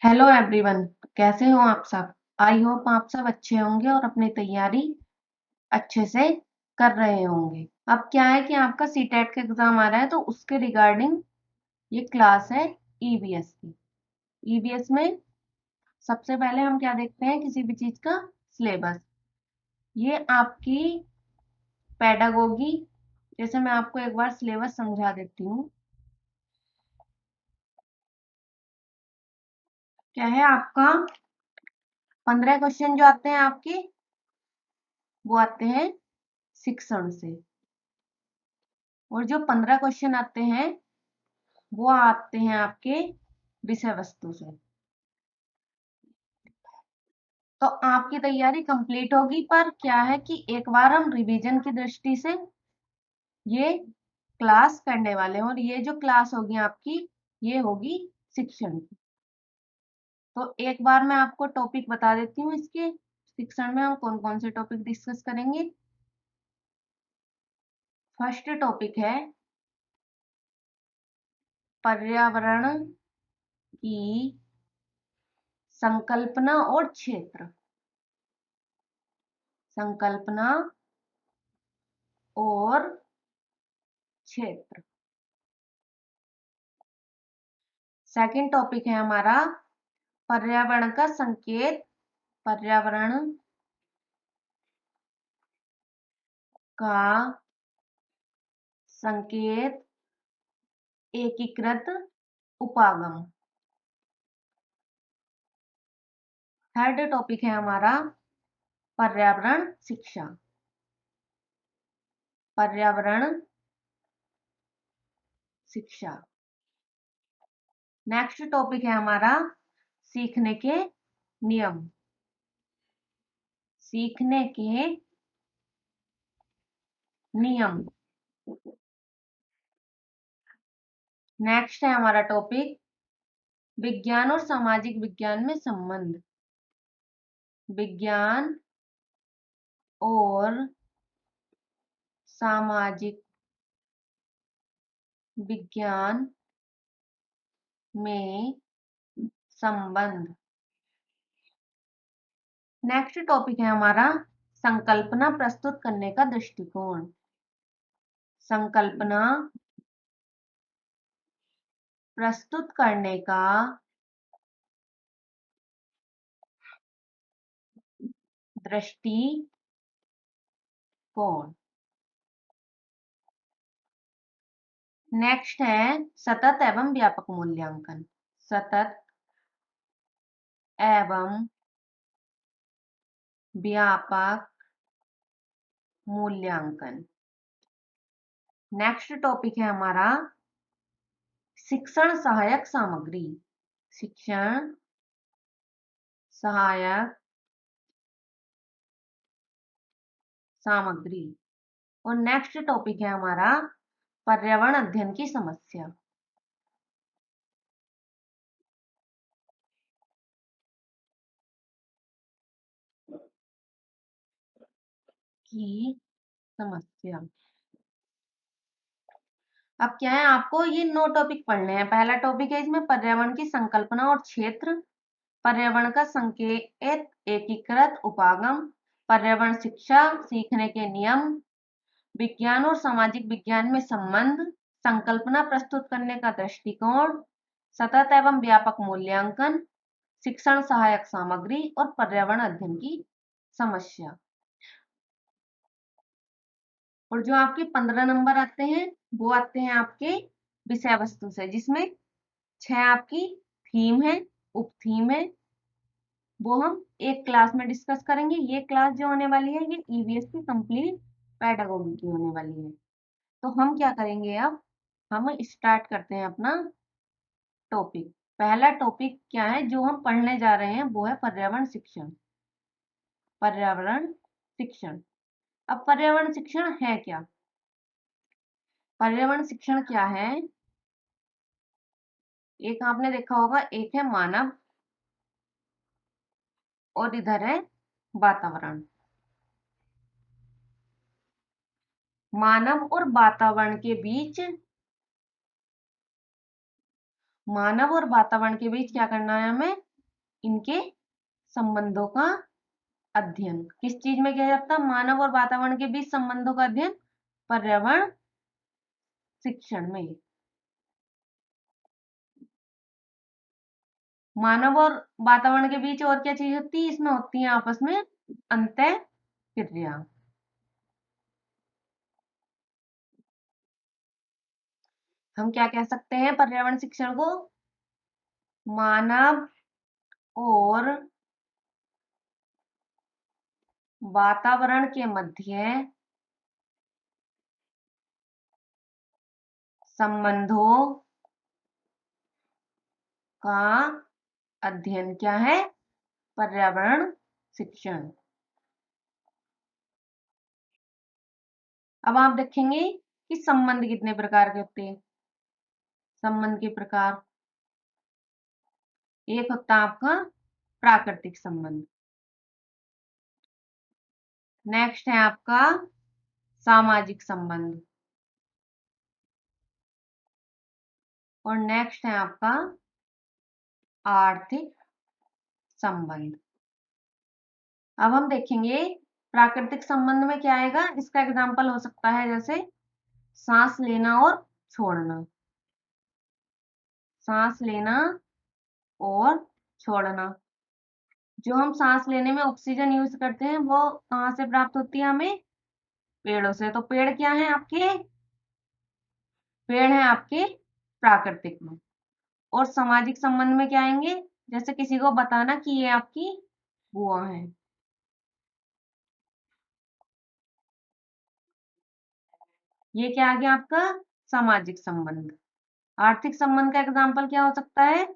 Hello everyone. कैसे हो आप सब। आई होप आप सब अच्छे होंगे और अपनी तैयारी अच्छे से कर रहे होंगे। अब क्या है कि आपका सीटेट का एग्जाम आ रहा है तो उसके रिगार्डिंग ये क्लास है ईवीएस की। ईवीएस में सबसे पहले हम क्या देखते हैं, किसी भी चीज का सिलेबस। ये आपकी पेडागोगी, जैसे मैं आपको एक बार सिलेबस समझा देती हूँ। क्या है आपका 15 क्वेश्चन जो आते हैं आपके, वो आते हैं शिक्षण से। और जो 15 क्वेश्चन आते हैं वो आते हैं आपके विषय वस्तु से। तो आपकी तैयारी कंप्लीट होगी, पर क्या है कि एक बार हम रिवीजन की दृष्टि से ये क्लास करने वाले हैं। और ये जो क्लास होगी आपकी, ये होगी शिक्षण की। तो एक बार मैं आपको टॉपिक बता देती हूँ इसके। शिक्षण में हम कौन कौन से टॉपिक डिस्कस करेंगे। फर्स्ट टॉपिक है पर्यावरण की संकल्पना और क्षेत्र। संकल्पना और क्षेत्र। सेकंड टॉपिक है हमारा पर्यावरण का संकेत। पर्यावरण का संकेत एकीकृत उपागम। थर्ड टॉपिक है हमारा पर्यावरण शिक्षा। पर्यावरण शिक्षा। नेक्स्ट टॉपिक है हमारा सीखने के नियम। सीखने के नियम। नेक्स्ट है हमारा टॉपिक विज्ञान और सामाजिक विज्ञान में संबंध। विज्ञान और सामाजिक विज्ञान में संबंध। नेक्स्ट टॉपिक है हमारा संकल्पना प्रस्तुत करने का दृष्टिकोण। संकल्पना प्रस्तुत करने का दृष्टिकोण। नेक्स्ट है सतत एवं व्यापक मूल्यांकन। सतत एवं व्यापक मूल्यांकन। नेक्स्ट टॉपिक है हमारा शिक्षण सहायक सामग्री। शिक्षण सहायक सामग्री। और नेक्स्ट टॉपिक है हमारा पर्यावरण अध्ययन की समस्या। की समस्या। अब क्या है, आपको ये 9 टॉपिक पढ़ने हैं। पहला टॉपिक है इसमें पर्यावरण की संकल्पना और क्षेत्र। पर्यावरण का संकेत एकीकृत उपागम। पर्यावरण शिक्षा, सीखने के नियम, विज्ञान और सामाजिक विज्ञान में संबंध, संकल्पना प्रस्तुत करने का दृष्टिकोण, सतत एवं व्यापक मूल्यांकन, शिक्षण सहायक सामग्री और पर्यावरण अध्ययन की समस्या। और जो आपके 15 नंबर आते हैं वो आते हैं आपके विषय वस्तु से, जिसमें 6 आपकी थीम है, उप थीम है। वो हम एक क्लास में डिस्कस करेंगे। ये क्लास जो होने वाली है ये ईवीएस की कंप्लीट पेडागोगी की होने वाली है। तो हम क्या करेंगे, अब हम स्टार्ट करते हैं अपना टॉपिक। पहला टॉपिक क्या है जो हम पढ़ने जा रहे हैं, वो है पर्यावरण शिक्षण। पर्यावरण शिक्षण। अब पर्यावरण शिक्षण है क्या। पर्यावरण शिक्षण क्या है, एक आपने देखा होगा, एक है मानव और इधर है वातावरण। मानव और वातावरण के बीच, मानव और वातावरण के बीच क्या करना है हमें, इनके संबंधों का अध्ययन। किस चीज में किया जाता है? मानव और वातावरण के बीच संबंधों का अध्ययन पर्यावरण शिक्षण में। मानव और वातावरण के बीच और क्या चीज होती है? इसमें होती है आपस में अंतः क्रिया। हम क्या कह सकते हैं पर्यावरण शिक्षण को? मानव और वातावरण के मध्य संबंधों का अध्ययन क्या है? पर्यावरण शिक्षण। अब आप देखेंगे कि संबंध कितने प्रकार के होते हैं। संबंध के प्रकार, एक होता है आपका प्राकृतिक संबंध, नेक्स्ट है आपका सामाजिक संबंध, और नेक्स्ट है आपका आर्थिक संबंध। अब हम देखेंगे प्राकृतिक संबंध में क्या आएगा। इसका एग्जाम्पल हो सकता है जैसे सांस लेना और छोड़ना। सांस लेना और छोड़ना। जो हम सांस लेने में ऑक्सीजन यूज करते हैं वो कहाँ से प्राप्त होती है हमें? पेड़ों से। तो पेड़ क्या है आपके? पेड़ है आपके प्राकृतिक में। और सामाजिक संबंध में क्या आएंगे? जैसे किसी को बताना कि ये आपकी बुआ है। ये क्या आ गया आपका सामाजिक संबंध। आर्थिक संबंध का एग्जाम्पल क्या हो सकता है?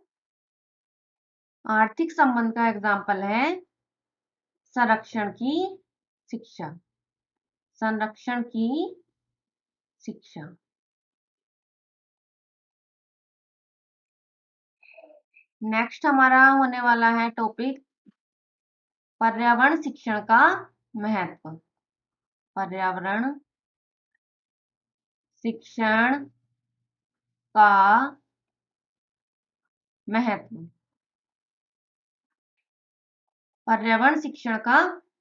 आर्थिक संबंध का एग्जाम्पल है संरक्षण की शिक्षा। संरक्षण की शिक्षा। नेक्स्ट हमारा होने वाला है टॉपिक पर्यावरण शिक्षण का महत्व। पर्यावरण शिक्षण का महत्व। पर्यावरण शिक्षण का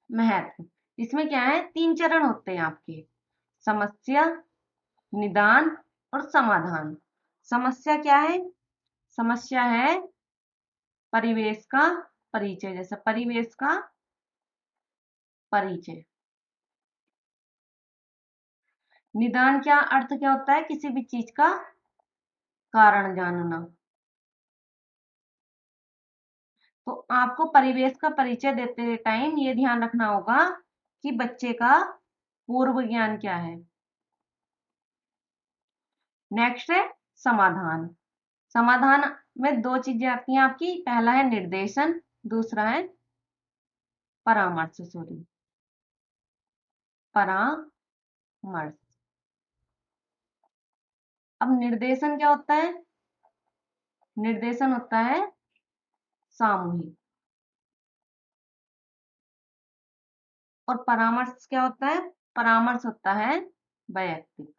महत्व। इसमें क्या है? 3 चरण होते हैं आपके, समस्या, निदान और समाधान। समस्या क्या है? समस्या है परिवेश का परिचय। जैसे परिवेश का परिचय। निदान क्या अर्थ क्या होता है? किसी भी चीज का कारण जानना। तो आपको परिवेश का परिचय देते टाइम ये ध्यान रखना होगा कि बच्चे का पूर्व ज्ञान क्या है। नेक्स्ट है समाधान। समाधान में 2 चीजें आती हैं आपकी, पहला है निर्देशन, दूसरा है परामर्श। सॉरी, परामर्श। अब निर्देशन क्या होता है? निर्देशन होता है सामूहिक। और परामर्श क्या होता है? परामर्श होता है वैयक्तिक।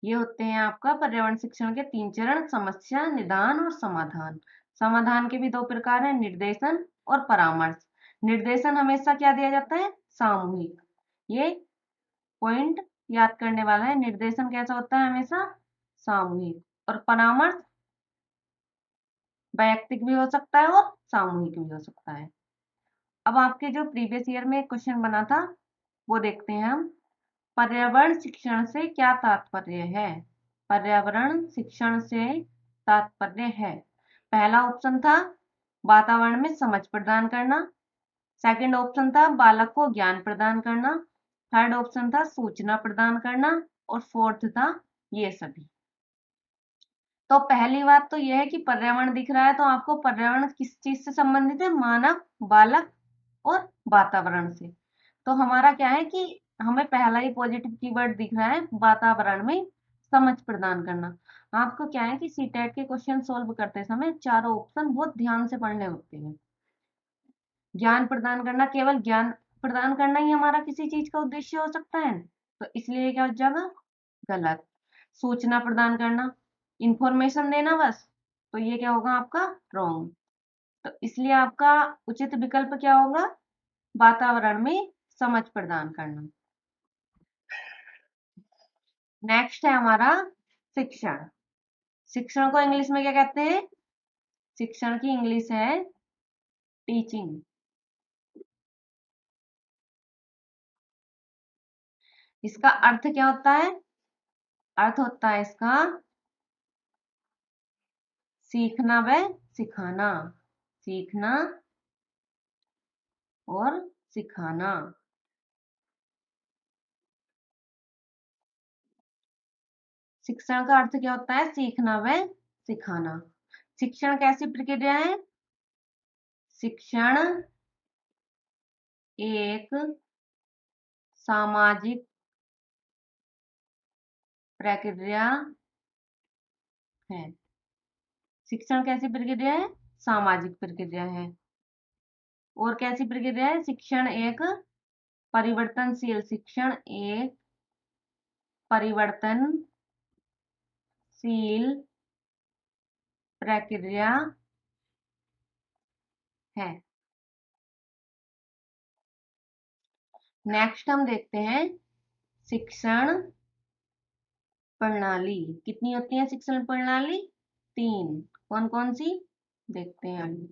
ये होते हैं आपका पर्यावरण शिक्षण के 3 चरण, समस्या, निदान और समाधान। समाधान के भी 2 प्रकार हैं, निर्देशन और परामर्श। निर्देशन हमेशा क्या दिया जाता है? सामूहिक। ये पॉइंट याद करने वाला है। निर्देशन कैसा होता है? हमेशा सामूहिक। और परामर्श वैयक्तिक भी हो सकता है और सामूहिक भी हो सकता है। अब आपके जो प्रीवियस ईयर में क्वेश्चन बना था वो देखते हैं हम। पर्यावरण शिक्षण से क्या तात्पर्य है? पर्यावरण शिक्षण से तात्पर्य है, पहला ऑप्शन था वातावरण में समझ प्रदान करना, सेकंड ऑप्शन था बालक को ज्ञान प्रदान करना, थर्ड ऑप्शन था सूचना प्रदान करना, और फोर्थ था ये सभी। तो पहली बात तो यह है कि पर्यावरण दिख रहा है तो आपको पर्यावरण किस चीज से संबंधित है? मानव, बालक और वातावरण से। तो हमारा क्या है कि हमें पहला ही पॉजिटिव कीवर्ड दिख रहा है, वातावरण में समझ प्रदान करना। आपको क्या है कि सीटेट के क्वेश्चन सोल्व करते समय चारों ऑप्शन बहुत ध्यान से पढ़ने होते हैं। ज्ञान प्रदान करना, केवल ज्ञान प्रदान करना ही हमारा किसी चीज का उद्देश्य हो सकता है? तो इसलिए क्या हो जाएगा? गलत। सूचना प्रदान करना, इंफॉर्मेशन देना बस, तो ये क्या होगा आपका रॉन्ग। तो इसलिए आपका उचित विकल्प क्या होगा, वातावरण में समझ प्रदान करना। नेक्स्ट है हमारा शिक्षण। शिक्षण को इंग्लिश में क्या कहते हैं, शिक्षण की इंग्लिश है टीचिंग। इसका अर्थ क्या होता है, अर्थ होता है इसका सीखना व सिखाना, सीखना और सिखाना। शिक्षण का अर्थ क्या होता है, सीखना व सिखाना। शिक्षण कैसी प्रक्रिया है, शिक्षण एक सामाजिक प्रक्रिया है। शिक्षण कैसी प्रक्रिया है, सामाजिक प्रक्रिया है। और कैसी प्रक्रिया है, शिक्षण एक परिवर्तनशील, शिक्षण एक परिवर्तनशील प्रक्रिया है। नेक्स्ट हम देखते हैं शिक्षण प्रणाली। कितनी होती है शिक्षण प्रणाली, 3। कौन कौन सी, देखते हैं आगे।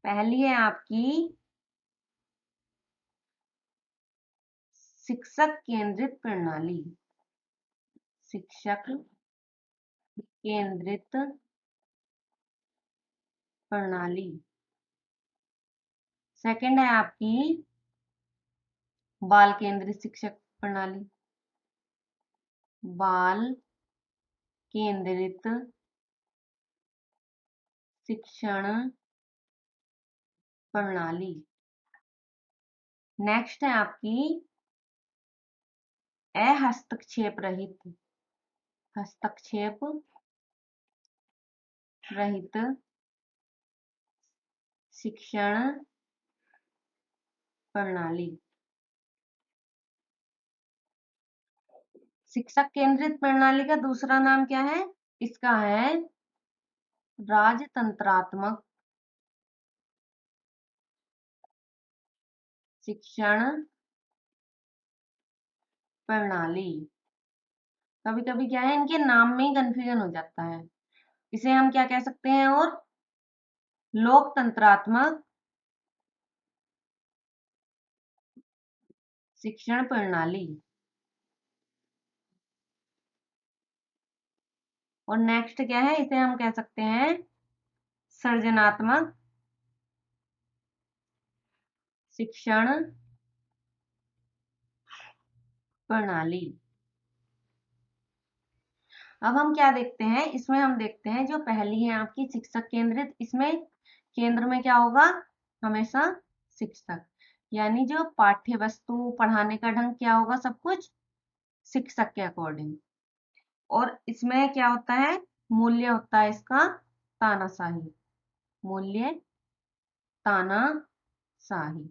पहली है आपकी शिक्षक केंद्रित प्रणाली, शिक्षक केंद्रित प्रणाली। सेकंड है आपकी बाल केंद्रित शिक्षक प्रणाली, बाल केंद्रित शिक्षण प्रणाली। नेक्स्ट है आपकी हस्तक्षेप रहित, हस्तक्षेप रहित शिक्षण प्रणाली। शिक्षक केंद्रित प्रणाली का दूसरा नाम क्या है, इसका है राजतंत्रात्मक शिक्षण प्रणाली। कभी कभी क्या है, इनके नाम में ही कंफ्यूजन हो जाता है। इसे हम क्या कह सकते हैं, और लोकतंत्रात्मक शिक्षण प्रणाली। और नेक्स्ट क्या है, इसे हम कह सकते हैं सृजनात्मक शिक्षण प्रणाली। अब हम क्या देखते हैं, इसमें हम देखते हैं जो पहली है आपकी शिक्षक केंद्रित, इसमें केंद्र में क्या होगा, हमेशा शिक्षक, यानी जो पाठ्य वस्तु पढ़ाने का ढंग क्या होगा, सब कुछ शिक्षक के अकॉर्डिंग। और इसमें क्या होता है, मूल्य होता है इसका तानाशाही, मूल्य तानाशाही।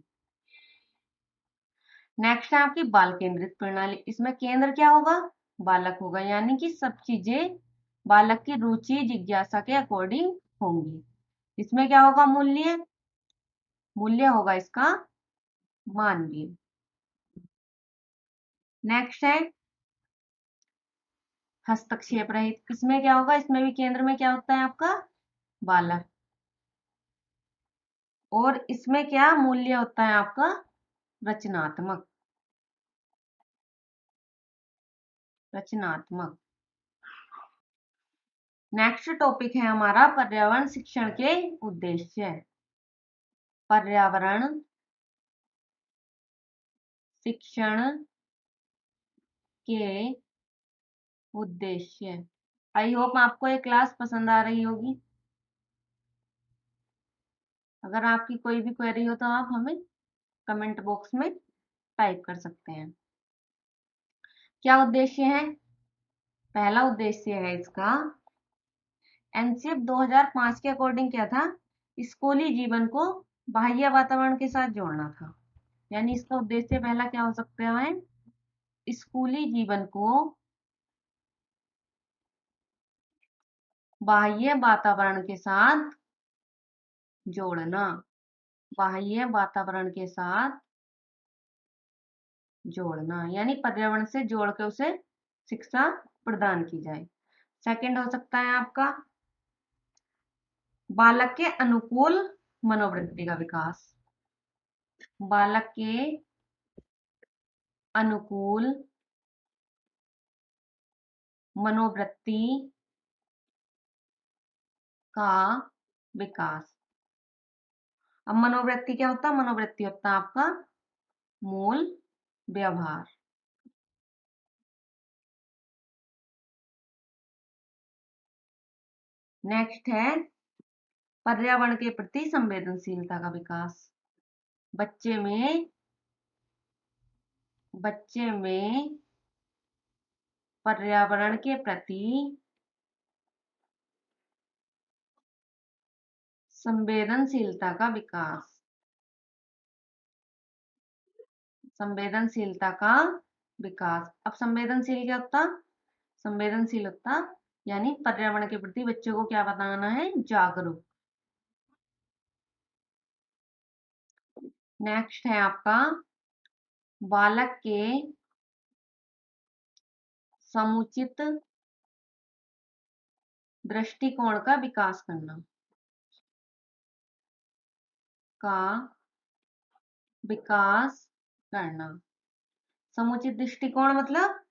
नेक्स्ट है आपकी बाल केंद्रित प्रणाली। इसमें केंद्र क्या होगा, बालक होगा, यानी कि सब चीजें बालक की रुचि जिज्ञासा के अकॉर्डिंग होंगी। इसमें क्या होगा, मूल्य, मूल्य होगा इसका मानवीय। नेक्स्ट है हस्तक्षेप रहित। इसमें क्या होगा, इसमें भी केंद्र में क्या होता है आपका बालक। और इसमें क्या मूल्य होता है आपका रचनात्मक, रचनात्मक। नेक्स्ट टॉपिक है हमारा पर्यावरण शिक्षण के उद्देश्य। पर्यावरण शिक्षण के उद्देश्य। आई होप आपको ये क्लास पसंद आ रही होगी। अगर आपकी कोई भी क्वेरी हो तो आप हमें कमेंट बॉक्स में टाइप कर सकते हैं। क्या उद्देश्य है, पहला उद्देश्य है इसका एनसीएफ 2005 के अकॉर्डिंग क्या था, स्कूली जीवन को बाह्य वातावरण के साथ जोड़ना था। यानी इसका उद्देश्य पहला क्या हो सकता है, स्कूली जीवन को बाह्य वातावरण के साथ जोड़ना, बाह्य वातावरण के साथ जोड़ना, यानी पर्यावरण से जोड़ के उसे शिक्षा प्रदान की जाए। सेकंड हो सकता है आपका बालक के अनुकूल मनोवृत्ति का विकास, बालक के अनुकूल मनोवृत्ति का विकास। अब मनोवृत्ति क्या होता है? मनोवृत्ति होता है आपका मूल व्यवहार। नेक्स्ट है पर्यावरण के प्रति संवेदनशीलता का विकास। बच्चे में पर्यावरण के प्रति संवेदनशीलता का विकास, संवेदनशीलता का विकास। अब संवेदनशील क्या होता? संवेदनशील होता यानी पर्यावरण के प्रति बच्चों को क्या बताना है? जागरूक। नेक्स्ट है आपका बालक के समुचित दृष्टिकोण का विकास करना, का विकास करना। समुचित दृष्टिकोण मतलब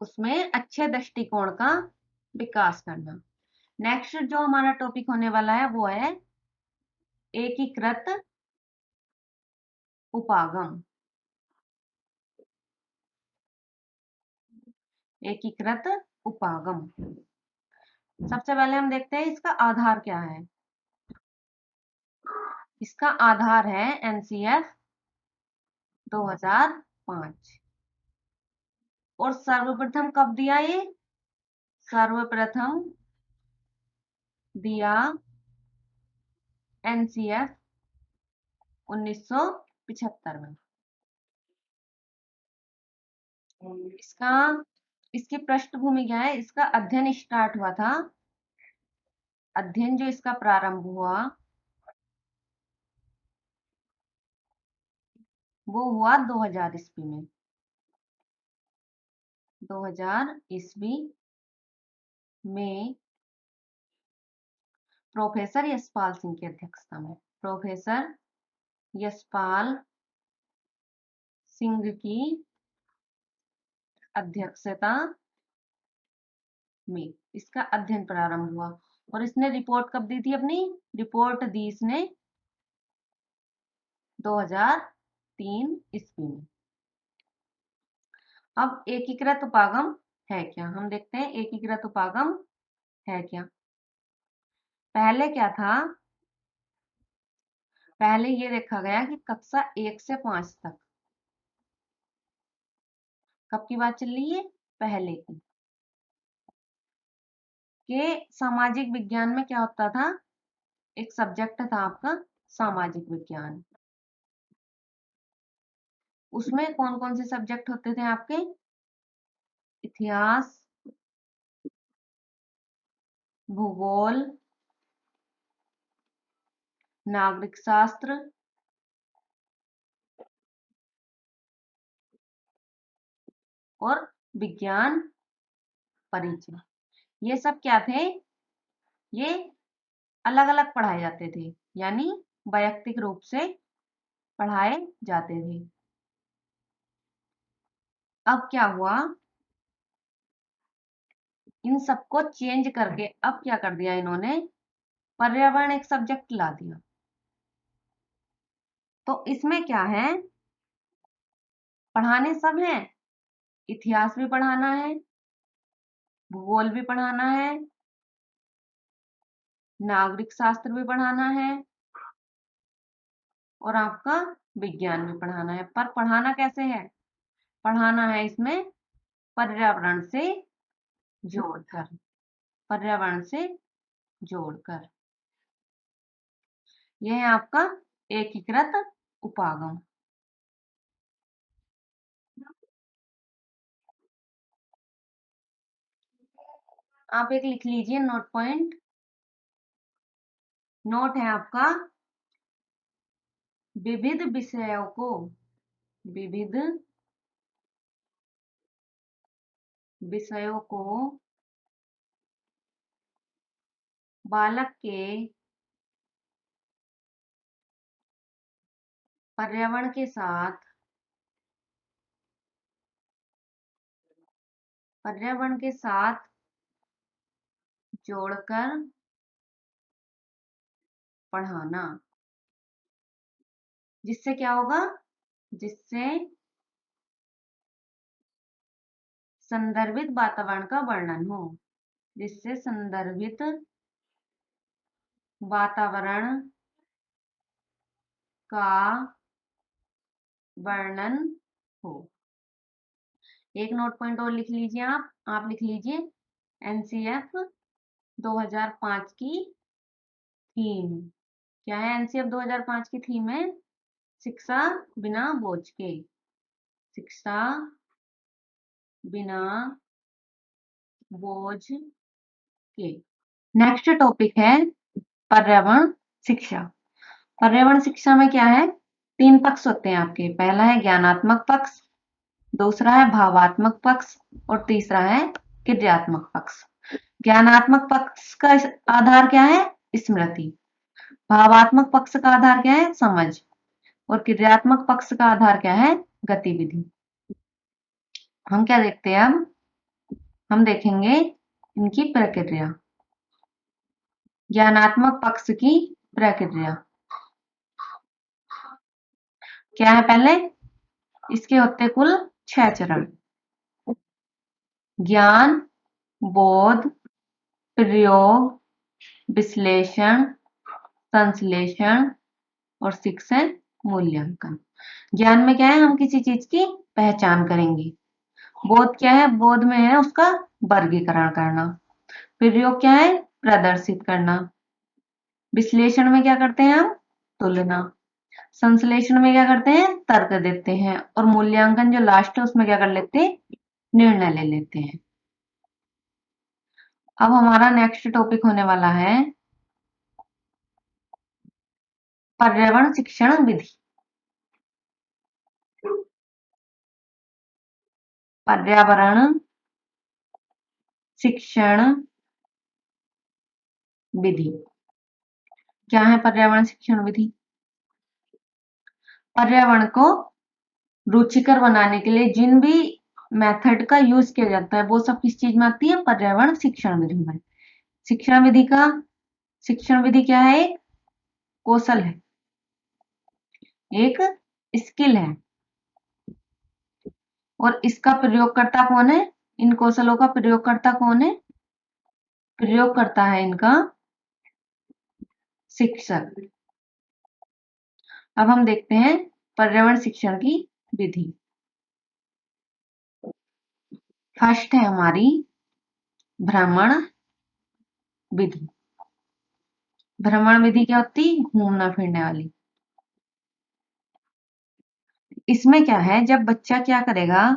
उसमें अच्छे दृष्टिकोण का विकास करना। नेक्स्ट जो हमारा टॉपिक होने वाला है वो है एकीकृत उपागम। एकीकृत उपागम। सबसे पहले हम देखते हैं इसका आधार क्या है। इसका आधार है एनसीएफ 2005। और सर्वप्रथम कब दिया ये? सर्वप्रथम दिया एनसीएफ 1975 में। इसकी पृष्ठभूमि क्या है? इसका अध्ययन स्टार्ट हुआ था, अध्ययन जो इसका प्रारंभ हुआ वो हुआ 2000 ईस्वी में। 2000 ईस्वी में प्रोफेसर यशपाल सिंह की अध्यक्षता में, प्रोफेसर यशपाल सिंह की अध्यक्षता में इसका अध्ययन प्रारंभ हुआ। और इसने रिपोर्ट कब दी थी? अपनी रिपोर्ट दी इसने 2003 ईस्वी में। अब एकीकृत उपागम है क्या, हम देखते हैं एकीकृत उपागम है क्या। पहले क्या था? पहले ये देखा गया कि कक्षा 1 से 5 तक, कब की बात चल रही है? पहले की। के सामाजिक विज्ञान में क्या होता था? एक सब्जेक्ट था आपका सामाजिक विज्ञान। उसमें कौन कौन से सब्जेक्ट होते थे आपके? इतिहास, भूगोल, नागरिक शास्त्र और विज्ञान परिचय। ये सब क्या थे? ये अलग अलग पढ़ाए जाते थे, यानी वैयक्तिक रूप से पढ़ाए जाते थे। अब क्या हुआ? इन सबको चेंज करके अब क्या कर दिया इन्होंने? पर्यावरण एक सब्जेक्ट ला दिया। तो इसमें क्या है? पढ़ाने सब हैं, इतिहास भी पढ़ाना है, भूगोल भी पढ़ाना है, नागरिक शास्त्र भी पढ़ाना है और आपका विज्ञान भी पढ़ाना है। पर पढ़ाना कैसे है? पढ़ाना है इसमें पर्यावरण से जोड़कर, पर्यावरण से जोड़कर। यह है आपका एकीकृत उपागम। आप एक लिख लीजिए नोट पॉइंट। नोट है आपका, विविध विषयों को, विविध विषयों को बालक के पर्यावरण के साथ, पर्यावरण के साथ जोड़कर पढ़ाना। जिससे क्या होगा? जिससे संदर्भित वातावरण का वर्णन हो, जिससे संदर्भित वातावरण का वर्णन हो। एक नोट पॉइंट और लिख लीजिए आप लिख लीजिए एनसीएफ 2005 की थीम। क्या है एनसीएफ 2005 की थीम? है शिक्षा बिना बोझ के, शिक्षा बिना बोझ के। नेक्स्ट टॉपिक है पर्यावरण शिक्षा। पर्यावरण शिक्षा में क्या है? 3 पक्ष होते हैं आपके। पहला है ज्ञानात्मक पक्ष, दूसरा है भावात्मक पक्ष और तीसरा है क्रियात्मक पक्ष। ज्ञानात्मक पक्ष का आधार क्या है? स्मृति। भावात्मक पक्ष का आधार क्या है? समझ। और क्रियात्मक पक्ष का आधार क्या है? गतिविधि। हम क्या देखते हैं अब? हम देखेंगे इनकी प्रक्रिया। ज्ञानात्मक पक्ष की प्रक्रिया क्या है? पहले इसके होते कुल 6 चरण। ज्ञान, बोध, प्रयोग, विश्लेषण, संश्लेषण और शिक्षण, मूल्यांकन। ज्ञान में क्या है? हम किसी चीज की पहचान करेंगे। बोध क्या है? बोध में है उसका वर्गीकरण करना। प्रयोग क्या है? प्रदर्शित करना। विश्लेषण में क्या करते हैं हम? तुलना। संश्लेषण में क्या करते हैं? तर्क देते हैं। और मूल्यांकन जो लास्ट है उसमें क्या कर लेते हैं? निर्णय ले लेते हैं। अब हमारा नेक्स्ट टॉपिक होने वाला है पर्यावरण शिक्षण विधि। पर्यावरण शिक्षण विधि क्या है? पर्यावरण शिक्षण विधि पर्यावरण को रुचिकर बनाने के लिए जिन भी मेथड का यूज किया जाता है वो सब किस चीज में आती है? पर्यावरण शिक्षण विधि में। शिक्षण विधि का शिक्षण विधि क्या है? एक कौशल है, एक स्किल है। और इसका प्रयोगकर्ता कौन है? इन कौशलों का प्रयोगकर्ता कौन है? प्रयोगकर्ता है इनका शिक्षक। अब हम देखते हैं पर्यावरण शिक्षण की विधि। फर्स्ट है हमारी भ्रमण विधि। भ्रमण विधि क्या होती? घूमना फिरने वाली। इसमें क्या है? जब बच्चा क्या करेगा,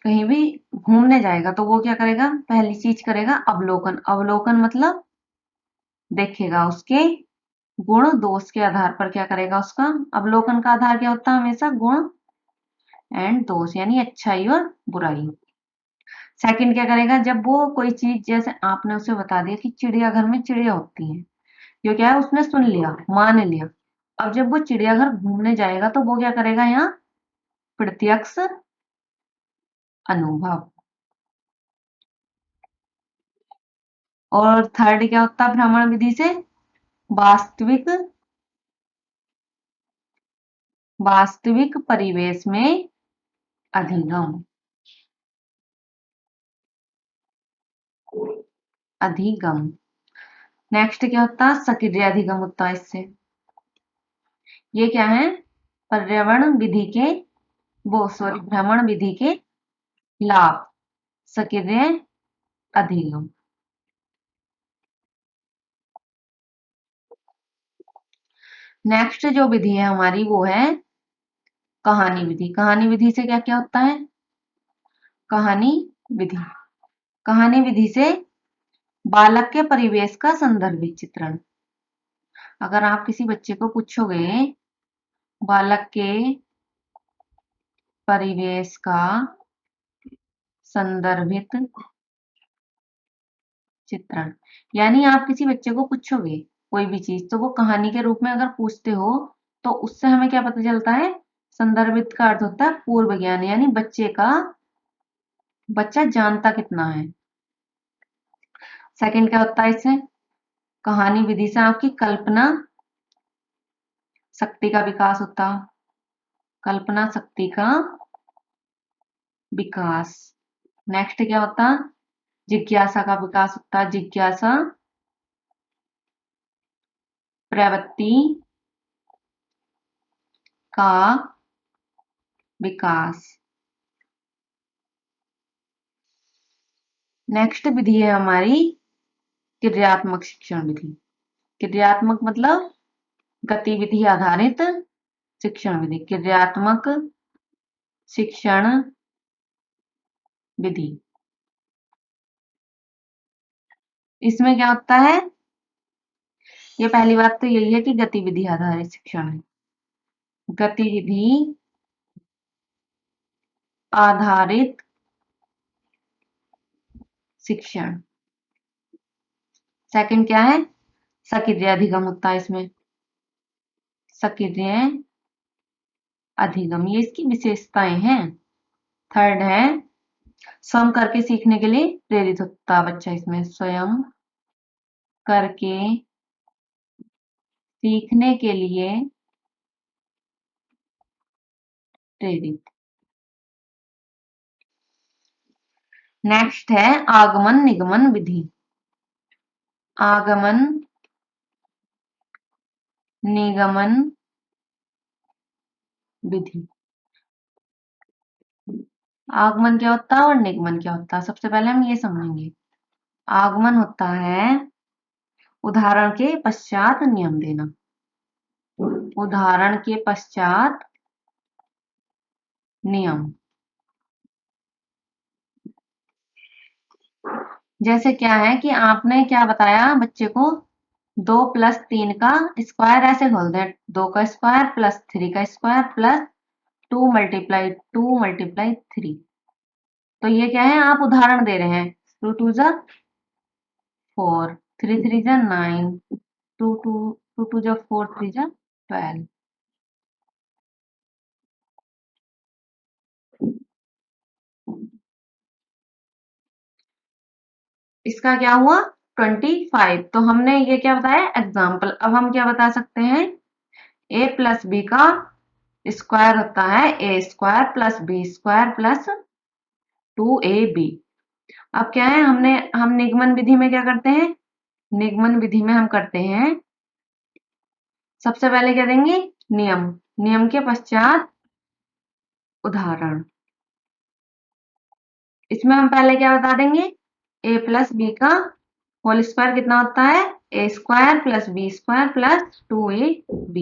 कहीं भी घूमने जाएगा तो वो क्या करेगा? पहली चीज करेगा अवलोकन। अवलोकन मतलब देखेगा, उसके गुण दोष के आधार पर क्या करेगा? उसका अवलोकन का आधार क्या होता है? हमेशा गुण एंड दोष, यानी अच्छाई और बुराई। सेकंड क्या करेगा? जब वो कोई चीज, जैसे आपने उसे बता दिया कि चिड़ियाघर में चिड़िया होती है, जो क्या है उसने सुन लिया, मान लिया। अब जब वो चिड़ियाघर घूमने जाएगा तो वो क्या करेगा? यहाँ प्रत्यक्ष अनुभव। और थर्ड क्या होता है भ्रमण विधि से? वास्तविक वास्तविक परिवेश में अधिगम। अधिगम। नेक्स्ट क्या होता है? सक्रिय अधिगम होता है इससे। ये क्या है? पर्यावरण विधि के भ्रमण विधि के लाभ। सक्रिय अधिगम। नेक्स्ट जो विधि है हमारी वो है कहानी विधि। कहानी विधि से क्या क्या होता है? कहानी विधि। कहानी विधि से बालक के परिवेश का संदर्भित चित्रण। अगर आप किसी बच्चे को पूछोगे बालक के परिवेश का संदर्भित चित्रण, यानी आप किसी बच्चे को पूछोगे कोई भी चीज तो वो कहानी के रूप में अगर पूछते हो तो उससे हमें क्या पता चलता है, संदर्भित का अर्थ होता है पूर्व ज्ञान, यानी बच्चा जानता कितना है। सेकंड क्या होता है इससे, कहानी विधि से आपकी कल्पना शक्ति का विकास होता, कल्पना शक्ति का विकास। नेक्स्ट क्या होता, जिज्ञासा का विकास होता, जिज्ञासा प्रवृत्ति का विकास। नेक्स्ट विधि है हमारी क्रियात्मक शिक्षण विधि। क्रियात्मक मतलब गतिविधि आधारित शिक्षण विधि, क्रियात्मक शिक्षण विधि। इसमें क्या होता है, ये पहली बात तो यही है कि गतिविधि आधारित शिक्षण है, गतिविधि आधारित शिक्षण। सेकंड क्या है, सक्रिय अधिगम होता है इसमें, सक्रिय अधिगम, ये इसकी विशेषताएं हैं। थर्ड है स्वयं करके सीखने के लिए प्रेरित होता बच्चा, इसमें स्वयं करके सीखने के लिए प्रेरित। नेक्स्ट है आगमन निगमन विधि। आगमन निगमन विधि। आगमन क्या होता है और निगमन क्या होता है, सबसे पहले हम ये समझेंगे। आगमन होता है उदाहरण के पश्चात नियम देना, उदाहरण के पश्चात नियम। जैसे क्या है कि आपने क्या बताया बच्चे को, 2+3 का स्क्वायर ऐसे खोल दे, 2 का स्क्वायर प्लस 3 का स्क्वायर प्लस 2 × 3। तो ये क्या है, आप उदाहरण दे रहे हैं। 2 × 2 = 4, 3 × 3 = 9, 2 × 4, 3 × 12। इसका क्या हुआ 25। तो हमने ये क्या बताया एग्जाम्पल। अब हम क्या बता सकते हैं, a+b का स्क्वायर होता है a² + b² + 2ab। अब क्या है, हम निगमन विधि में क्या करते हैं, निगमन विधि में हम करते हैं सबसे पहले क्या देंगे, नियम, नियम के पश्चात उदाहरण। इसमें हम पहले क्या बता देंगे, a+b का होल स्क्वायर कितना होता है, a² + b² + 2ab।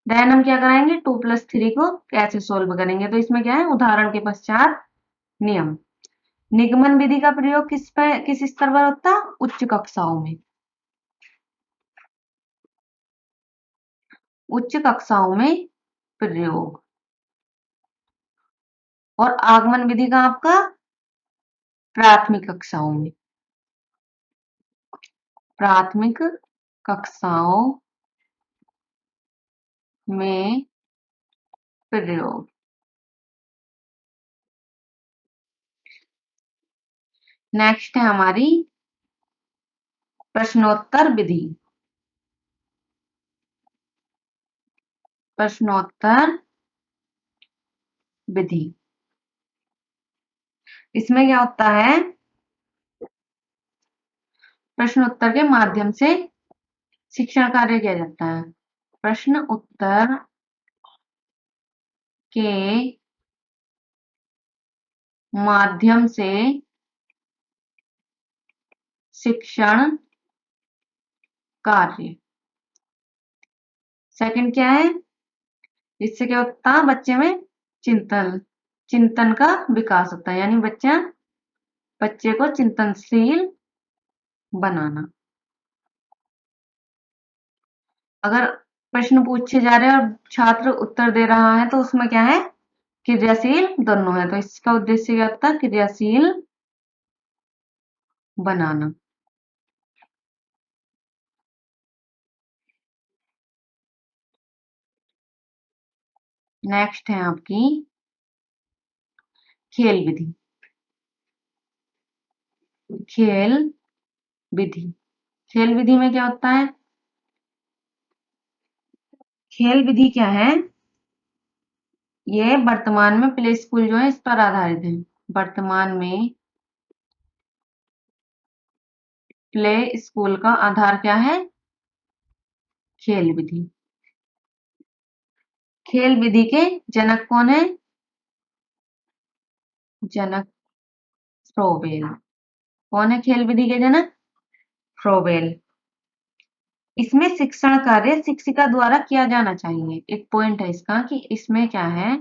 देन हम क्या कराएंगे, 2+3 को कैसे सोल्व करेंगे, तो इसमें क्या है उदाहरण के पश्चात नियम। निगमन विधि का प्रयोग किस स्तर पर होता है, उच्च कक्षाओं में, उच्च कक्षाओं में प्रयोग। और आगमन विधि का आपका प्राथमिक कक्षाओं में, प्राथमिक कक्षाओं में प्रयोग। नेक्स्ट है हमारी प्रश्नोत्तर विधि। प्रश्नोत्तर विधि, इसमें क्या होता है, प्रश्न उत्तर के माध्यम से शिक्षण कार्य किया जाता है। प्रश्न उत्तर के माध्यम से शिक्षण कार्य। सेकंड क्या है, इससे क्या होता है, बच्चे में चिंतन का विकास होता है, यानी बच्चे को चिंतनशील बनाना। अगर प्रश्न पूछे जा रहे हैं और छात्र उत्तर दे रहा है तो उसमें क्या है, क्रियाशील दोनों है, तो इसका उद्देश्य क्या होता है, क्रियाशील बनाना। नेक्स्ट है आपकी खेल विधि। खेल विधि, खेल विधि में क्या होता है, खेल विधि क्या है, ये वर्तमान में प्ले स्कूल जो है इस पर आधारित है। वर्तमान में प्ले स्कूल का आधार क्या है, खेल विधि। खेल विधि के जनक कौन है, जनक फ्रोबेल। कौन है खेल विधि के जनक, फ्रोबेल। इसमें शिक्षण कार्य शिक्षिका द्वारा किया जाना चाहिए, एक पॉइंट है इसका कि इसमें क्या है,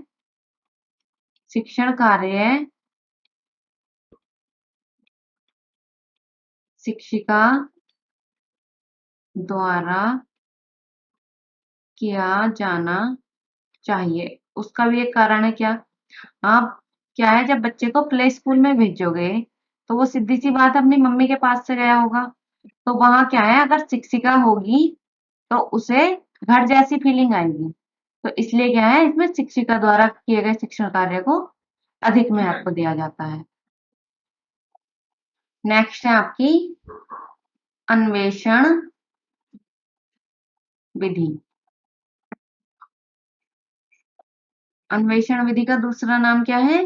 शिक्षण कार्य शिक्षिका द्वारा किया जाना चाहिए। उसका भी एक कारण है क्या, आप क्या है, जब बच्चे को प्ले स्कूल में भेजोगे तो वो सीधी सी बात अपनी मम्मी के पास से गया होगा, तो वहां क्या है, अगर शिक्षिका होगी तो उसे घर जैसी फीलिंग आएगी। तो इसलिए क्या है, इसमें शिक्षिका द्वारा किए गए शिक्षण कार्य को अधिक महत्व दिया जाता है। नेक्स्ट है आपकी अन्वेषण विधि। अन्वेषण विधि का दूसरा नाम क्या है,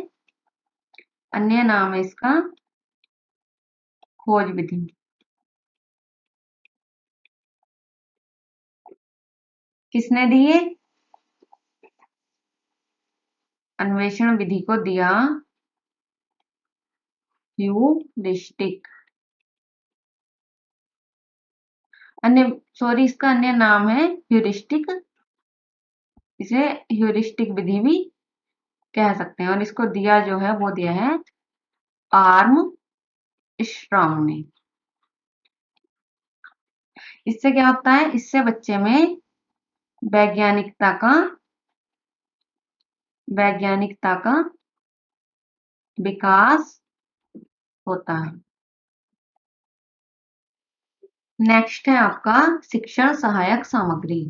अन्य नाम है इसका खोज विधि। किसने दिए, अन्वेषण विधि को दिया ह्यूरिस्टिक। अन्य, सॉरी, इसका अन्य नाम है ह्यूरिस्टिक, इसे ह्यूरिस्टिक विधि भी कह सकते हैं। और इसको दिया जो है वो दिया है आर्म स्ट्रॉन्ग ने। इससे क्या होता है, इससे बच्चे में वैज्ञानिकता का वैज्ञानिकता का विकास होता है। नेक्स्ट है आपका शिक्षण सहायक सामग्री।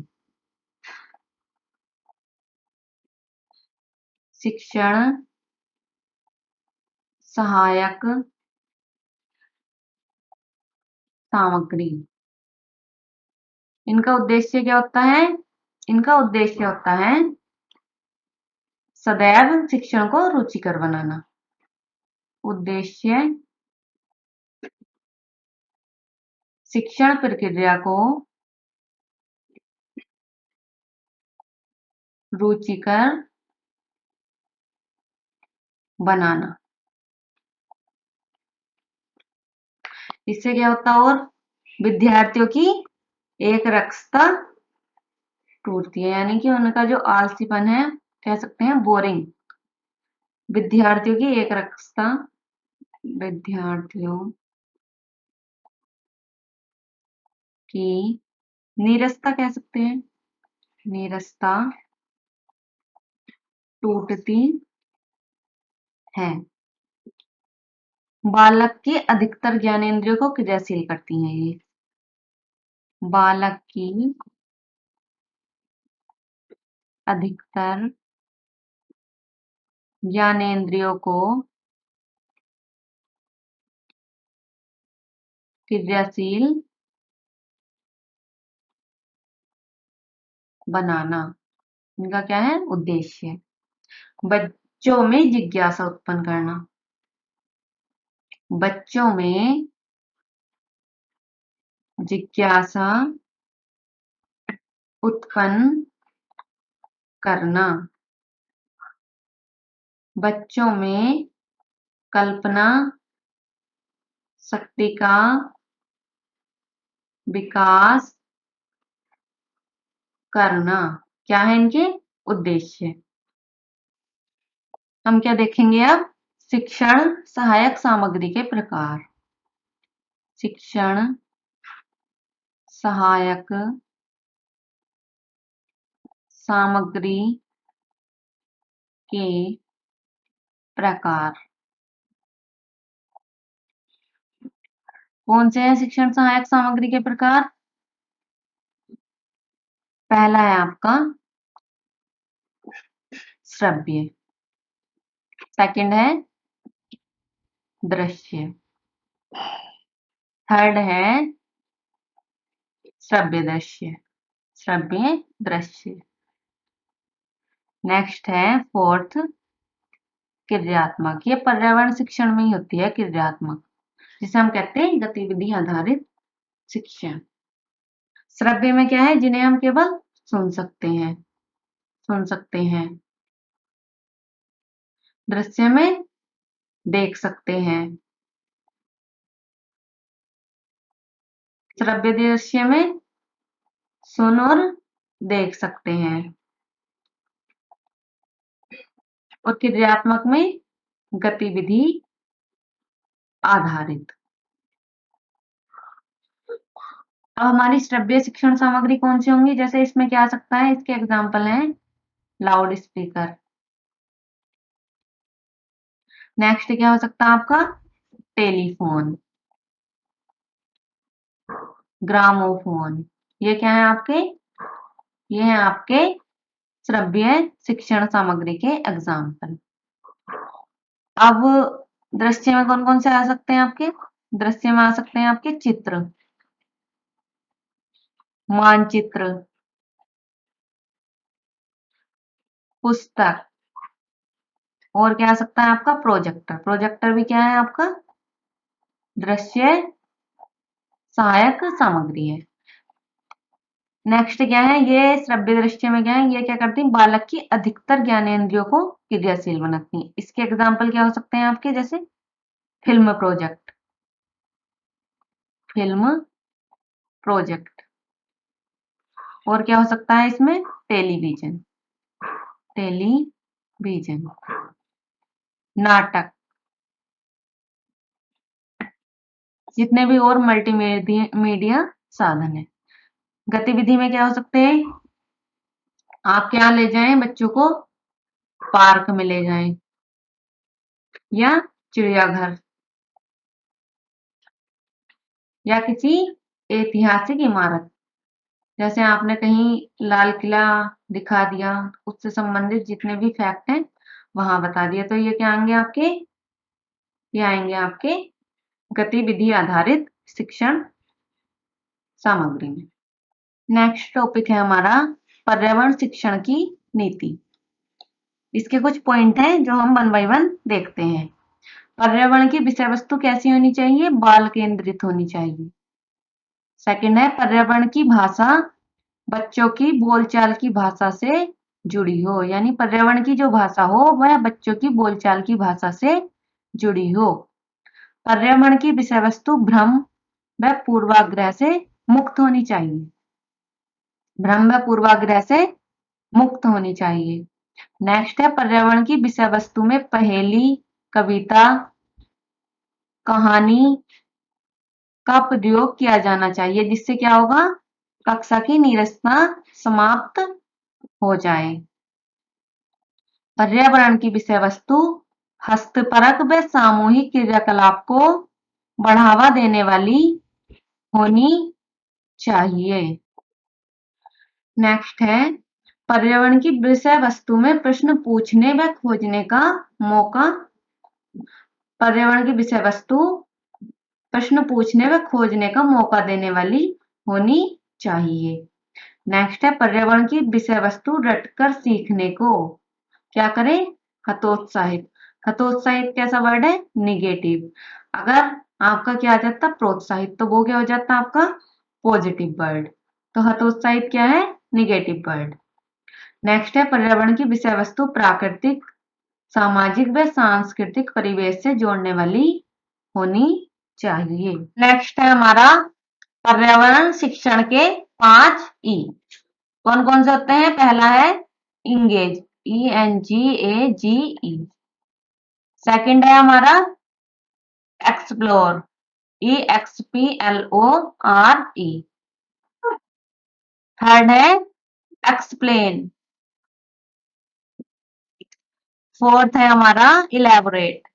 शिक्षण सहायक सामग्री, इनका उद्देश्य क्या होता है, इनका उद्देश्य होता है सदैव शिक्षण को रुचिकर बनाना। उद्देश्य शिक्षण प्रक्रिया को रुचिकर बनाना। इससे क्या होता है, और विद्यार्थियों की एक रक्षता टूटती है, यानी कि उनका जो आलसीपन है, कह सकते हैं बोरिंग, विद्यार्थियों की एक रक्षता, विद्यार्थियों की नीरसता कह सकते हैं, नीरसता टूटती है। बालक की अधिकतर ज्ञानेंद्रियों को क्रियाशील करती हैं ये। बालक की अधिकतर ज्ञानेंद्रियों को क्रियाशील बनाना, इनका क्या है उद्देश्य। बच्चों में जिज्ञासा उत्पन्न करना, बच्चों में जिज्ञासा उत्पन्न करना, बच्चों में कल्पना शक्ति का विकास करना, क्या है इनके उद्देश्य। हम क्या देखेंगे अब, शिक्षण सहायक सामग्री के प्रकार। शिक्षण सहायक सामग्री के प्रकार। कौन से हैं शिक्षण सहायक सामग्री के प्रकार? पहला है आपका श्रव्य, सेकंड है दृश्य, थर्ड है श्रव्य दृश्य, श्रव्य दृश्य। नेक्स्ट है फोर्थ क्रियात्मक। ये पर्यावरण शिक्षण में ही होती है क्रियात्मक, जिसे हम कहते हैं गतिविधि आधारित शिक्षण। श्रव्य में क्या है? जिन्हें हम केवल सुन सकते हैं, सुन सकते हैं। दृश्य में देख सकते हैं, श्रव्य दृश्य में सुन और देख सकते हैं, और क्रियात्मक में गतिविधि आधारित। अब हमारी श्रव्य शिक्षण सामग्री कौन सी होंगी? जैसे इसमें क्या आ सकता है? इसके एग्जाम्पल हैं लाउड स्पीकर। नेक्स्ट क्या हो सकता है आपका? Telephone, gramophone. ये क्या है आपके? ये है आपके श्रव्य शिक्षण सामग्री के एग्जाम्पल। अब दृश्य में कौन कौन से आ सकते हैं आपके? दृश्य में आ सकते हैं आपके चित्र, मानचित्र, पुस्तक, और क्या आ सकता है आपका? प्रोजेक्टर। प्रोजेक्टर भी क्या है आपका? दृश्य सहायक सामग्री है। नेक्स्ट क्या है? ये श्रव्य दृश्य में क्या है? ये क्या करती है? बालक की अधिकतर ज्ञानेंद्रियों को क्रियाशील बनाती है। इसके एग्जाम्पल क्या हो सकते हैं आपके? जैसे फिल्म प्रोजेक्ट, फिल्म प्रोजेक्ट। और क्या हो सकता है इसमें? टेलीविजन, टेलीविजन, नाटक, जितने भी और मल्टीमीडिया साधन है। गतिविधि में क्या हो सकते हैं? आप क्या ले जाएं बच्चों को? पार्क में ले जाएं, या चिड़ियाघर, या किसी ऐतिहासिक इमारत। जैसे आपने कहीं लाल किला दिखा दिया, उससे संबंधित जितने भी फैक्ट हैं वहां बता दिया, तो ये क्या आएंगे आपके? ये आएंगे आपके गतिविधि आधारित शिक्षण सामग्री में। नेक्स्ट टॉपिक है हमारा पर्यावरण शिक्षण की नीति। इसके कुछ पॉइंट हैं जो हम 1 बाय 1 देखते हैं। पर्यावरण की विषय वस्तु कैसी होनी चाहिए? बाल केंद्रित होनी चाहिए। सेकंड है पर्यावरण की भाषा बच्चों की बोलचाल की भाषा से जुड़ी हो, यानी पर्यावरण की जो भाषा हो वह बच्चों की बोलचाल की भाषा से जुड़ी हो। पर्यावरण की विषय वस्तु भ्रम व पूर्वाग्रह से मुक्त होनी चाहिए, भ्रम व पूर्वाग्रह से मुक्त होनी चाहिए। नेक्स्ट है पर्यावरण की विषय वस्तु में पहेली, कविता, कहानी का प्रयोग किया जाना चाहिए, जिससे क्या होगा? कक्षा की नीरसता समाप्त हो जाए। पर्यावरण की विषय वस्तु हस्तपरक व सामूहिक क्रियाकलाप को बढ़ावा देने वाली होनी चाहिए। नेक्स्ट है पर्यावरण की विषय वस्तु में प्रश्न पूछने व खोजने का मौका। पर्यावरण की विषय वस्तु प्रश्न पूछने व खोजने का मौका देने वाली होनी चाहिए। नेक्स्ट है पर्यावरण की विषय वस्तु रटकर सीखने को क्या करें? हतोत्साहित। हतोत्साहित कैसा वर्ड है? निगेटिव। अगर आपका क्या आ जाता? प्रोत्साहित, तो वो क्या हो जाता आपका? Positive word. तो हतोत्साहित क्या है? Negative word. नेक्स्ट है पर्यावरण की विषय वस्तु प्राकृतिक, सामाजिक व सांस्कृतिक परिवेश से जोड़ने वाली होनी चाहिए। नेक्स्ट है हमारा पर्यावरण शिक्षण के 5 ई। कौन कौन से होते हैं? पहला है इंगेज, ENGAGE। सेकंड है हमारा एक्सप्लोर, EXPLORE। थर्ड है एक्सप्लेन। फोर्थ है हमारा इलेबोरेट,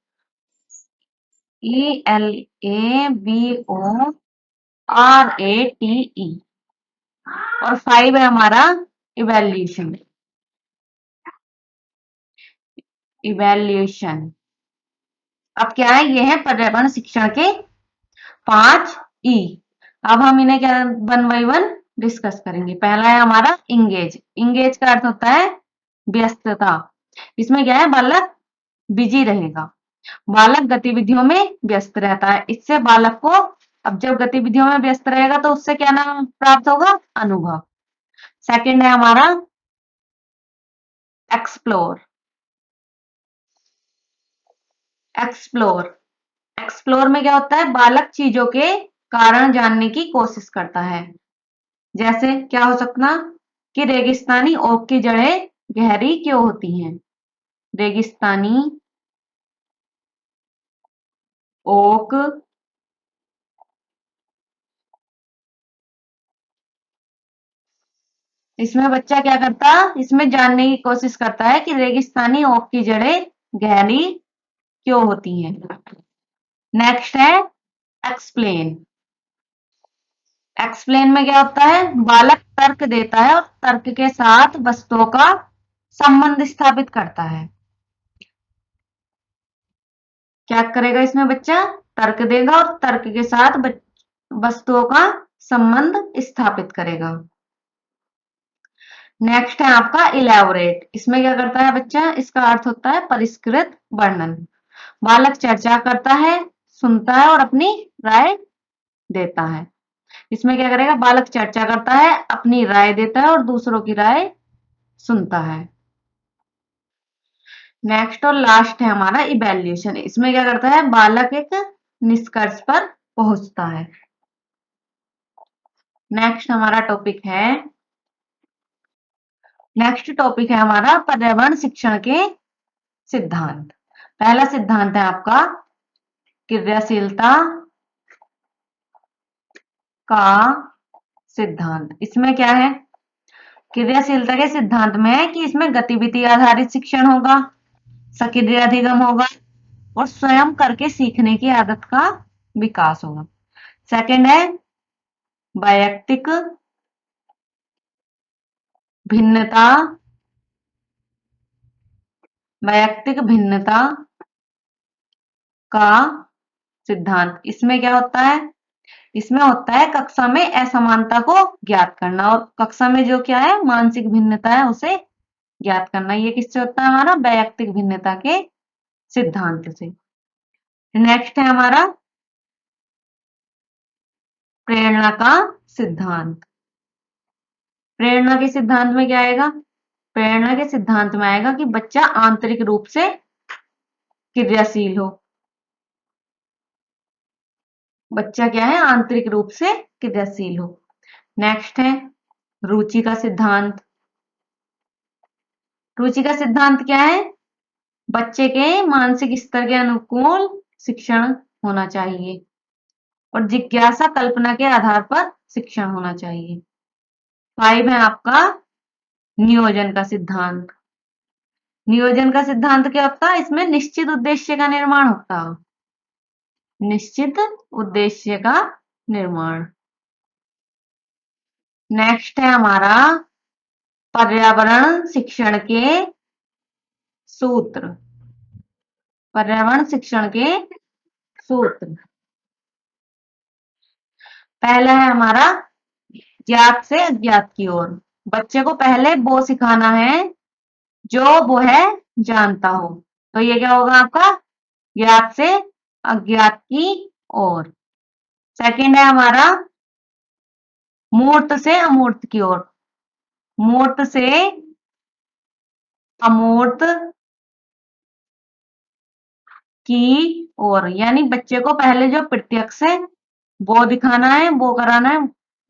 ELABORATE। और फाइव है हमारा इवेल्यूशन। इवेल्यूशन अब क्या है, ये है पर्यावरण शिक्षण के 5 ई। अब हम इन्हें क्या वन बाई वन डिस्कस करेंगे। पहला है हमारा इंगेज। इंगेज का अर्थ होता है व्यस्तता। इसमें क्या है, बालक बिजी रहेगा, बालक गतिविधियों में व्यस्त रहता है। इससे बालक को, अब जब गतिविधियों में व्यस्त रहेगा तो उससे क्या नाम प्राप्त होगा, अनुभव। सेकंड है हमारा एक्सप्लोर। एक्सप्लोर एक्सप्लोर में क्या होता है, बालक चीजों के कारण जानने की कोशिश करता है। जैसे क्या हो सकता कि रेगिस्तानी ओक की जड़ें गहरी क्यों होती हैं। रेगिस्तानी ओक इसमें बच्चा क्या करता, इसमें जानने की कोशिश करता है कि रेगिस्तानी ओक की जड़ें गहरी क्यों होती हैं। नेक्स्ट है एक्सप्लेन। एक्सप्लेन में क्या होता है, बालक तर्क देता है और तर्क के साथ वस्तुओं का संबंध स्थापित करता है। क्या करेगा इसमें बच्चा, तर्क देगा और तर्क के साथ वस्तुओं का संबंध स्थापित करेगा। नेक्स्ट है आपका इलेबोरेट। इसमें क्या करता है बच्चा, इसका अर्थ होता है परिष्कृत वर्णन। बालक चर्चा करता है, सुनता है और अपनी राय देता है। इसमें क्या करेगा, बालक चर्चा करता है, अपनी राय देता है और दूसरों की राय सुनता है। नेक्स्ट और लास्ट है हमारा इवैल्यूएशन। इसमें क्या करता है, बालक एक निष्कर्ष पर पहुंचता है। नेक्स्ट हमारा टॉपिक है, नेक्स्ट टॉपिक है हमारा पर्यावरण शिक्षण के सिद्धांत। पहला सिद्धांत है आपका क्रियाशीलता का सिद्धांत। इसमें क्या है, क्रियाशीलता के सिद्धांत में है कि इसमें गतिविधि आधारित शिक्षण होगा, सक्रिय अधिगम होगा और स्वयं करके सीखने की आदत का विकास होगा। सेकंड है वैयक्तिक भिन्नता। वैयक्तिक भिन्नता का सिद्धांत। इसमें क्या होता है, इसमें होता है कक्षा में असमानता को ज्ञात करना और कक्षा में जो क्या है मानसिक भिन्नता है उसे ज्ञात करना। ये किससे होता है, हमारा वैयक्तिक भिन्नता के सिद्धांत से। नेक्स्ट है हमारा प्रेरणा का सिद्धांत। प्रेरणा के सिद्धांत में क्या आएगा, प्रेरणा के सिद्धांत में आएगा कि बच्चा आंतरिक रूप से क्रियाशील हो। बच्चा क्या है, आंतरिक रूप से क्रियाशील हो। नेक्स्ट है रुचि का सिद्धांत। रुचि का सिद्धांत क्या है, बच्चे के मानसिक स्तर के अनुकूल शिक्षण होना चाहिए और जिज्ञासा कल्पना के आधार पर शिक्षण होना चाहिए। फाइव है आपका नियोजन का सिद्धांत। नियोजन का सिद्धांत क्या होता है, इसमें निश्चित उद्देश्य का निर्माण होता है। निश्चित उद्देश्य का निर्माण। नेक्स्ट है हमारा पर्यावरण शिक्षण के सूत्र। पर्यावरण शिक्षण के सूत्र। पहला है हमारा ज्ञात से अज्ञात की ओर। बच्चे को पहले वो सिखाना है जो वो है जानता हो। तो ये क्या होगा आपका, ज्ञात से अज्ञात की ओर। सेकंड है हमारा मूर्त से अमूर्त की ओर। मूर्त से अमूर्त की ओर, यानी बच्चे को पहले जो प्रत्यक्ष है वो दिखाना है, वो कराना है।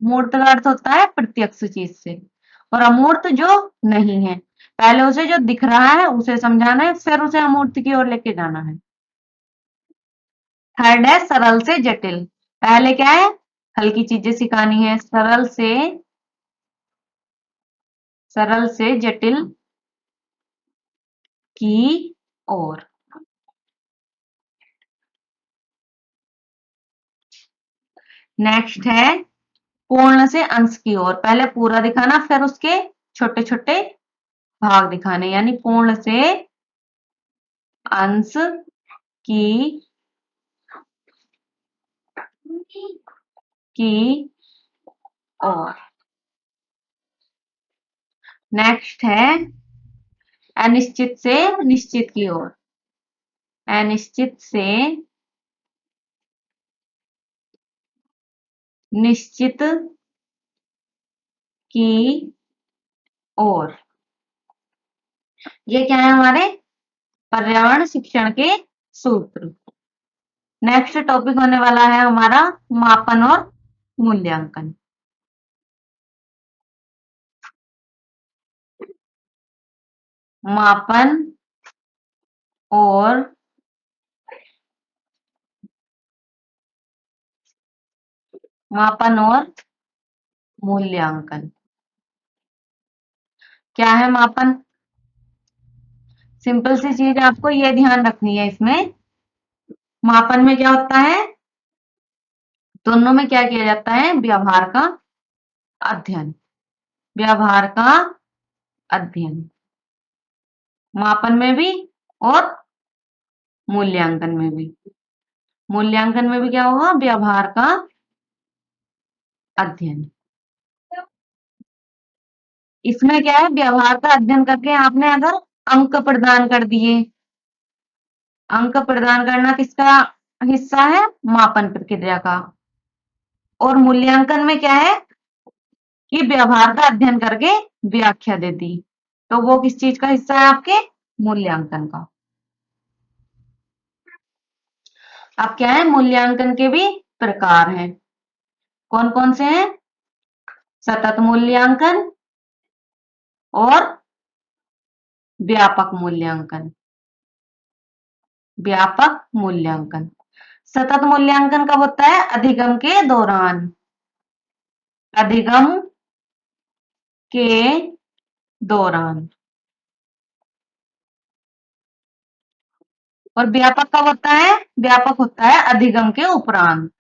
मूर्त का अर्थ होता है प्रत्यक्ष चीज से, और अमूर्त जो नहीं है पहले उसे जो दिख रहा है उसे समझाना है, फिर उसे अमूर्त की ओर लेके जाना है। थर्ड है सरल से जटिल। पहले क्या है, हल्की चीजें सिखानी है, सरल से जटिल की ओर। नेक्स्ट है पूर्ण से अंश की ओर। पहले पूरा दिखाना, फिर उसके छोटे छोटे भाग दिखाने, यानी पूर्ण से अंश की की ओर। नेक्स्ट है अनिश्चित से निश्चित की ओर। अनिश्चित से निश्चित की ओर। ये क्या है, हमारे पर्यावरण शिक्षण के सूत्र। नेक्स्ट टॉपिक होने वाला है हमारा मापन और मूल्यांकन। मापन और मूल्यांकन। क्या है मापन? सिंपल सी चीज आपको ये ध्यान रखनी है इसमें। मापन में क्या होता है, दोनों में क्या किया जाता है, व्यवहार का अध्ययन। व्यवहार का अध्ययन मापन में भी और मूल्यांकन में भी। मूल्यांकन में भी क्या होगा, व्यवहार का अध्ययन। इसमें क्या है, व्यवहार का अध्ययन करके आपने अगर अंक प्रदान कर दिए, अंक प्रदान करना किसका हिस्सा है, मापन प्रक्रिया का। और मूल्यांकन में क्या है कि व्यवहार का अध्ययन करके व्याख्या दे दी, तो वो किस चीज का हिस्सा है, आपके मूल्यांकन का। अब क्या है, मूल्यांकन के भी प्रकार हैं। कौन कौन से हैं? सतत मूल्यांकन और व्यापक मूल्यांकन। व्यापक मूल्यांकन। सतत मूल्यांकन कब होता है, अधिगम के दौरान। अधिगम के दौरान। और व्यापक कब होता है, व्यापक होता है अधिगम के उपरांत।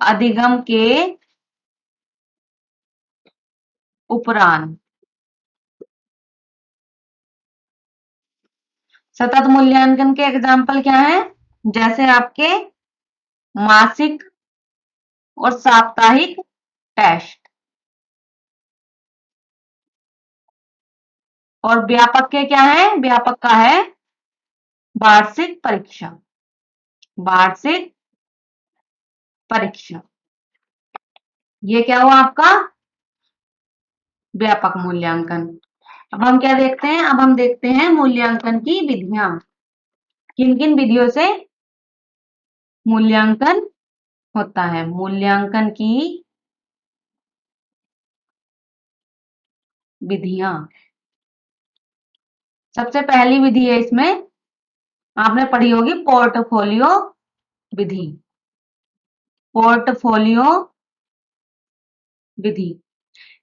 अधिगम के उपरांत। सतत मूल्यांकन के एग्जाम्पल क्या है, जैसे आपके मासिक और साप्ताहिक टेस्ट। और व्यापक के क्या है, व्यापक का है वार्षिक परीक्षा। वार्षिक परीक्षा। ये क्या हुआ आपका व्यापक मूल्यांकन। अब हम क्या देखते हैं, अब हम देखते हैं मूल्यांकन की विधियां। किन किन विधियों से मूल्यांकन होता है। मूल्यांकन की विधियां। सबसे पहली विधि है इसमें, आपने पढ़ी होगी पोर्टफोलियो विधि। पोर्टफोलियो विधि।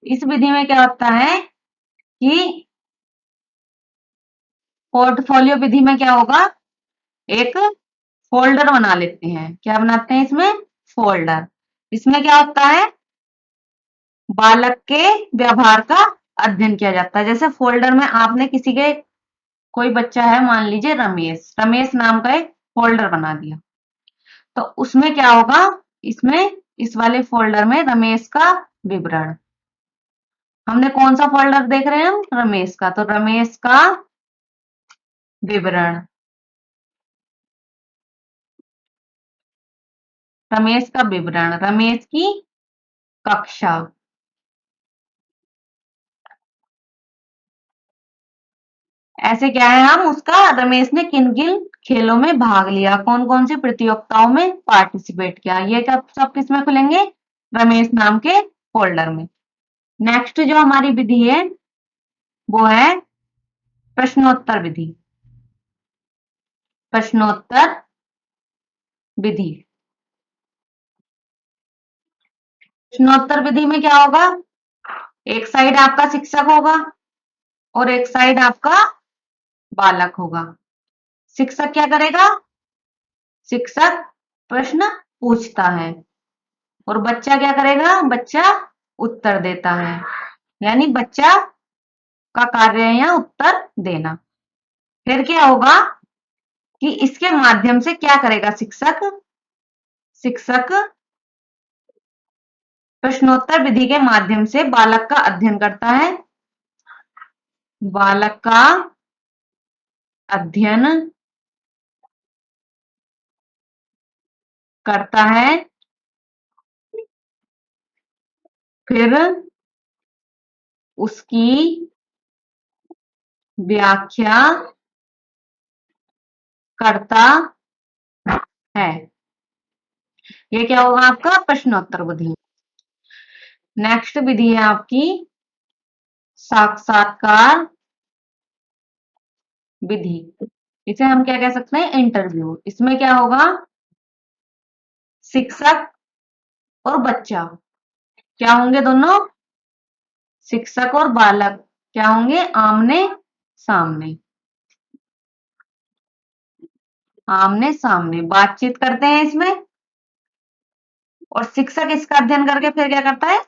इस विधि में क्या होता है कि पोर्टफोलियो विधि में क्या होगा, एक फोल्डर बना लेते हैं। क्या बनाते हैं इसमें, फोल्डर। इसमें क्या होता है, बालक के व्यवहार का अध्ययन किया जाता है। जैसे फोल्डर में आपने किसी के, कोई बच्चा है मान लीजिए रमेश, रमेश नाम का एक फोल्डर बना दिया, तो उसमें क्या होगा, इसमें इस वाले फोल्डर में रमेश का विवरण। हमने कौन सा फोल्डर देख रहे हैं हम, रमेश का, तो रमेश का विवरण। रमेश का विवरण, रमेश की कक्षा। ऐसे क्या है, हम उसका, रमेश ने किन किन खेलों में भाग लिया, कौन कौन सी प्रतियोगिताओं में पार्टिसिपेट किया, ये सब किस में खुलेंगे, रमेश नाम के फोल्डर में। नेक्स्ट जो हमारी विधि है वो है प्रश्नोत्तर विधि। प्रश्नोत्तर विधि। प्रश्नोत्तर विधि में क्या होगा, एक साइड आपका शिक्षक होगा और एक साइड आपका बालक होगा। शिक्षक क्या करेगा, शिक्षक प्रश्न पूछता है और बच्चा क्या करेगा, बच्चा उत्तर देता है। यानी बच्चा का कार्य है यहाँ उत्तर देना। फिर क्या होगा कि इसके माध्यम से क्या करेगा शिक्षक, शिक्षक प्रश्नोत्तर विधि के माध्यम से बालक का अध्ययन करता है, बालक का अध्ययन करता है। फिर उसकी व्याख्या करता है। ये क्या होगा आपका प्रश्नोत्तर विधि। नेक्स्ट विधि है आपकी साक्षात्कार विधि। इसे हम क्या कह सकते हैं, इंटरव्यू। इसमें क्या होगा, शिक्षक और बच्चा क्या होंगे, दोनों शिक्षक और बालक क्या होंगे, आमने सामने, आमने सामने बातचीत करते हैं इसमें। और शिक्षक इसका अध्ययन करके फिर क्या करता है,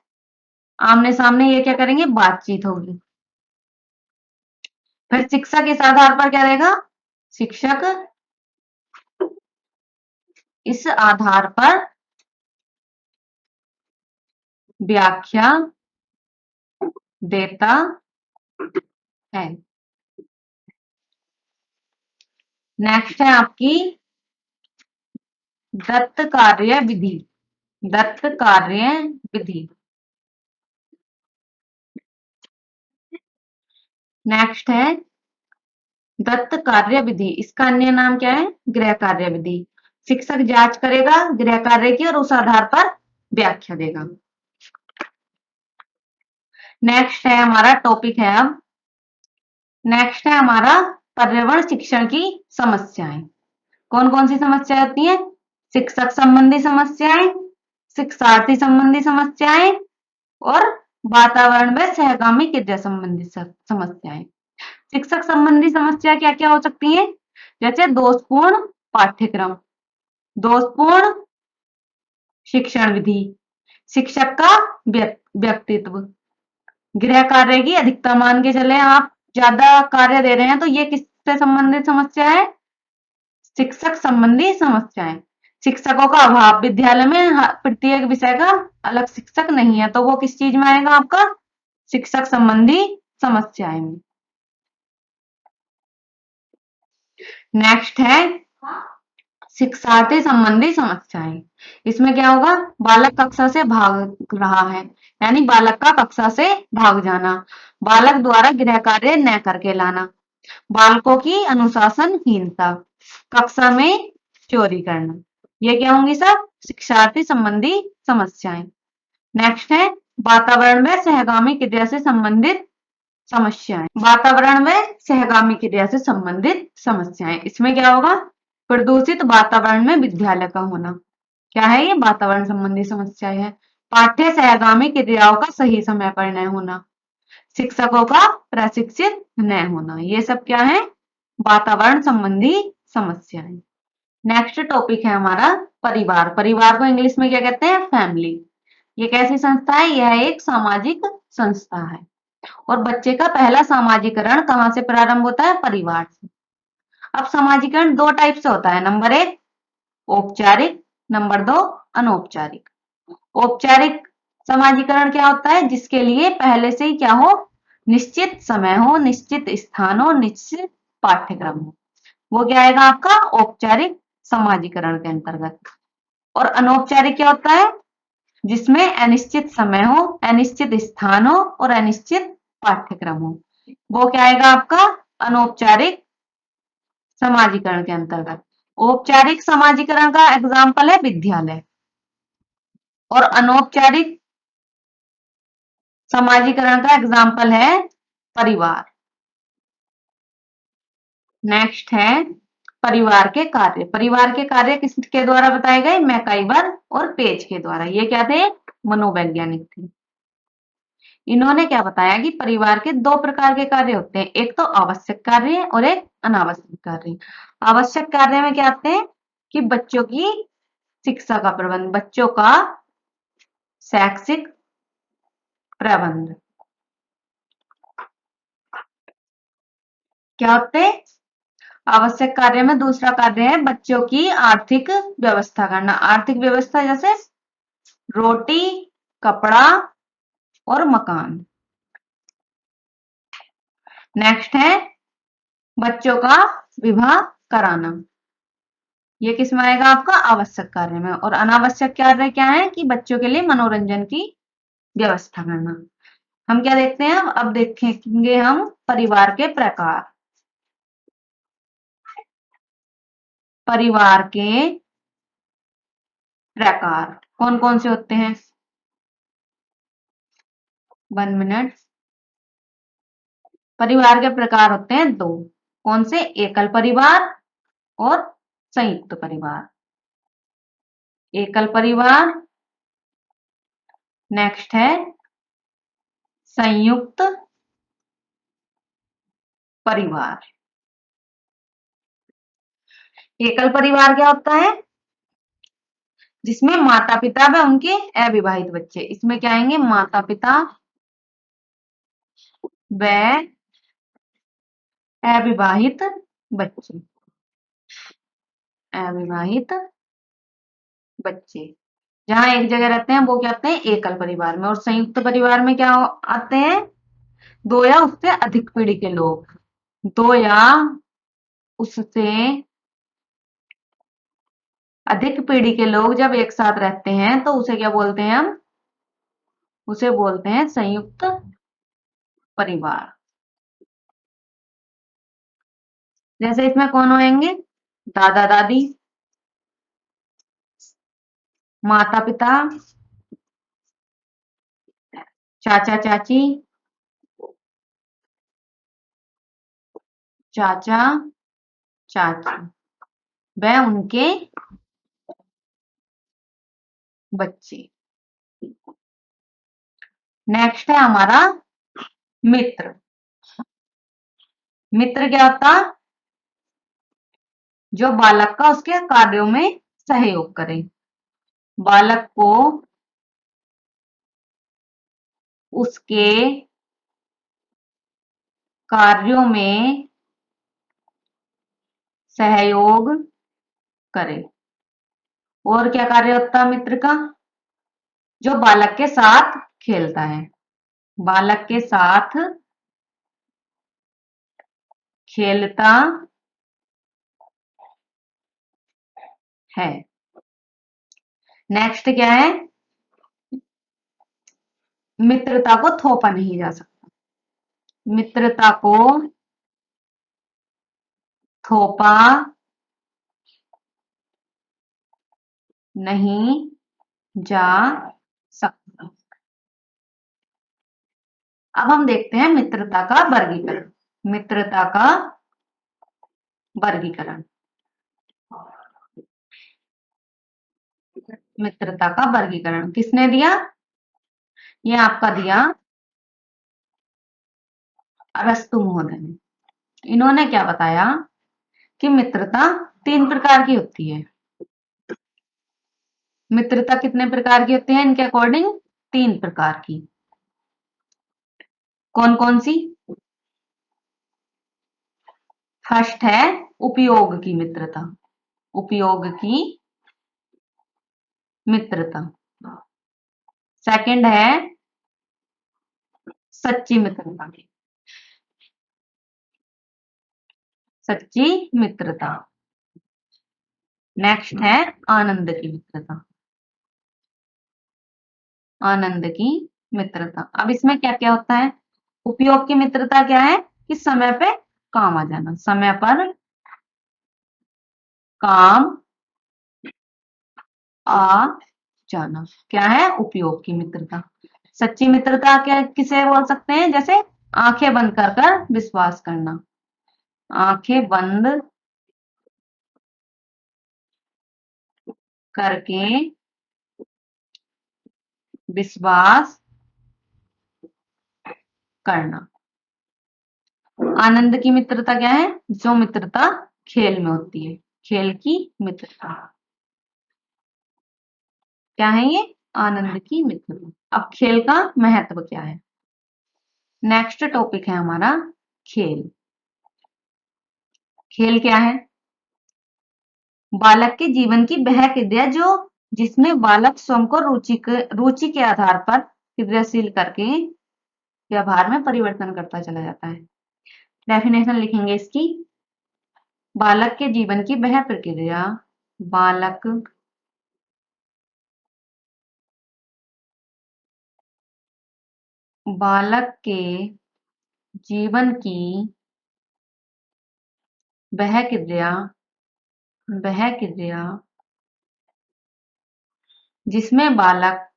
आमने सामने ये क्या करेंगे, बातचीत होगी। फिर शिक्षक इस आधार पर क्या रहेगा, शिक्षक इस आधार पर व्याख्या देता है। नेक्स्ट है आपकी दत्त कार्य विधि। दत्त कार्य विधि। नेक्स्ट है दत्त कार्य विधि। इसका अन्य नाम क्या है, गृह कार्य विधि। शिक्षक जांच करेगा गृह कार्य की और उस आधार पर व्याख्या देगा। नेक्स्ट है हमारा टॉपिक है अब, नेक्स्ट है हमारा पर्यावरण शिक्षण की समस्याएं। कौन कौन सी समस्या होती है, शिक्षक संबंधी समस्याएं, शिक्षार्थी संबंधी समस्याएं और वातावरण में सहगामी क्रिया संबंधी समस्याएं। शिक्षक संबंधी समस्या क्या क्या हो सकती है, जैसे दोषपूर्ण पाठ्यक्रम, दोषपूर्ण शिक्षण विधि, शिक्षक का व्यक्तित्व, गृह कार्य की अधिकता। मान के चले आप ज्यादा कार्य दे रहे हैं तो ये किससे संबंधित समस्या है, शिक्षक संबंधी समस्याएं। शिक्षकों का अभाव, विद्यालय में प्रत्येक विषय का अलग शिक्षक नहीं है, तो वो किस चीज में आएगा आपका, शिक्षक संबंधी समस्याएं में। नेक्स्ट है शिक्षार्थी संबंधी समस्याएं। इसमें क्या होगा, बालक कक्षा से भाग रहा है, यानी बालक का कक्षा से भाग जाना, बालक द्वारा गृह कार्य न करके लाना, बालकों की अनुशासनहीनता, कक्षा में चोरी करना। ये क्या होंगी सब, शिक्षार्थी संबंधी समस्याएं। नेक्स्ट है वातावरण में सहगामी क्रिया से संबंधित समस्याएं। वातावरण में सहगामी क्रिया से संबंधित समस्याएं, इसमें क्या होगा, प्रदूषित वातावरण में विद्यालय का होना। क्या है ये, वातावरण संबंधी समस्याएं है। पाठ्य सहगामी क्रियाओं का सही समय पर न होना, शिक्षकों का प्रशिक्षित न होना, ये सब क्या है, वातावरण संबंधी समस्याएं। नेक्स्ट टॉपिक है हमारा परिवार। परिवार को इंग्लिश में क्या कहते हैं, फैमिली। ये कैसी संस्था है, यह एक सामाजिक संस्था है और बच्चे का पहला सामाजिकरण कहाँ से प्रारंभ होता है, परिवार से। अब सामाजिकरण दो टाइप से होता है, नंबर एक औपचारिक, नंबर दो अनौपचारिक। औपचारिक समाजीकरण क्या होता है, जिसके लिए पहले से ही क्या हो, निश्चित समय हो, निश्चित स्थान हो, निश्चित पाठ्यक्रम हो, वो क्या आएगा आपका औपचारिक समाजीकरण के अंतर्गत। और अनौपचारिक क्या होता है, जिसमें अनिश्चित समय हो, अनिश्चित स्थान हो और अनिश्चित पाठ्यक्रम हो, वो क्या आएगा आपका अनौपचारिक समाजीकरण के अंतर्गत। औपचारिक समाजीकरण का एग्जाम्पल है विद्यालय और अनौपचारिक समाजीकरण का एग्जाम्पल है परिवार। नेक्स्ट है परिवार के कार्य। परिवार के कार्य किसके द्वारा बताए गए? मैकाइवर और पेज के द्वारा। ये क्या थे? मनोवैज्ञानिक थे। इन्होंने क्या बताया कि परिवार के दो प्रकार के कार्य होते हैं, एक तो आवश्यक कार्य और एक अनावश्यक कार्य। आवश्यक कार्य में क्या आते हैं कि बच्चों की शिक्षा का प्रबंध, बच्चों का शैक्षिक प्रबंध। क्या होते हैं? आवश्यक कार्य में दूसरा कार्य है बच्चों की आर्थिक व्यवस्था करना। आर्थिक व्यवस्था जैसे रोटी, कपड़ा और मकान। नेक्स्ट है बच्चों का विवाह कराना। ये किस में आएगा? आपका आवश्यक कार्य में। और अनावश्यक कार्य क्या है कि बच्चों के लिए मनोरंजन की व्यवस्था करना। हम क्या देखते हैं? अब देखेंगे हम परिवार के प्रकार। परिवार के प्रकार कौन कौन से होते हैं? 1 मिनट। परिवार के प्रकार होते हैं दो। कौन से? एकल परिवार और संयुक्त परिवार। एकल परिवार, नेक्स्ट है संयुक्त परिवार। एकल परिवार क्या होता है? जिसमें माता पिता व उनके अविवाहित बच्चे। इसमें क्या आएंगे? माता पिता व अविवाहित बच्चे। अविवाहित बच्चे जहां एक जगह रहते हैं वो क्या होते हैं? एकल परिवार में। और संयुक्त परिवार में क्या आते हैं? दो या उससे अधिक पीढ़ी के लोग। दो या उससे अधिक पीढ़ी के लोग जब एक साथ रहते हैं तो उसे क्या बोलते हैं हम? उसे बोलते हैं संयुक्त परिवार। जैसे इसमें कौन होंगे? दादा दादी, माता पिता, चाचा चाची, चाचा चाची व उनके बच्चे। नेक्स्ट है हमारा मित्र। मित्र क्या होता? जो बालक का उसके कार्यों में सहयोग करे। बालक को उसके कार्यों में सहयोग करे। और क्या कार्य होता है मित्र का? जो बालक के साथ खेलता है। बालक के साथ खेलता है। नेक्स्ट क्या है? मित्रता को थोपा नहीं जा सकता। मित्रता को थोपा नहीं जा सकता। अब हम देखते हैं मित्रता का वर्गीकरण। मित्रता का वर्गीकरण। मित्रता का वर्गीकरण किसने दिया? ये आपका दिया अरस्तु महोदय ने। इन्होंने क्या बताया कि मित्रता 3 प्रकार की होती है। मित्रता कितने प्रकार की होती है इनके अकॉर्डिंग? 3 प्रकार की। कौन कौन सी? फर्स्ट है उपयोग की मित्रता। उपयोग की मित्रता। सेकंड है सच्ची मित्रता। सच्ची मित्रता। नेक्स्ट है आनंद की मित्रता। आनंद की मित्रता। अब इसमें क्या क्या होता है? उपयोग की मित्रता क्या है कि समय पे काम आ जाना। समय पर काम आ जाना क्या है? उपयोग की मित्रता। सच्ची मित्रता क्या किसे बोल सकते हैं? जैसे आंखें बंद कर कर विश्वास करना। आंखें बंद करके विश्वास करना। आनंद की मित्रता क्या है? जो मित्रता खेल में होती है, खेल की मित्रता क्या है ये? आनंद की मित्रता। अब खेल का महत्व क्या है? नेक्स्ट टॉपिक है हमारा खेल। खेल क्या है? बालक के जीवन की वह क्रिया जो जिसमें बालक स्वयं को रुचि के आधार पर क्रियाशील करके व्यवहार में परिवर्तन करता चला जाता है। डेफिनेशन लिखेंगे इसकी। बालक के जीवन की वह प्रक्रिया, बालक बालक के जीवन की वह क्रिया जिसमें बालक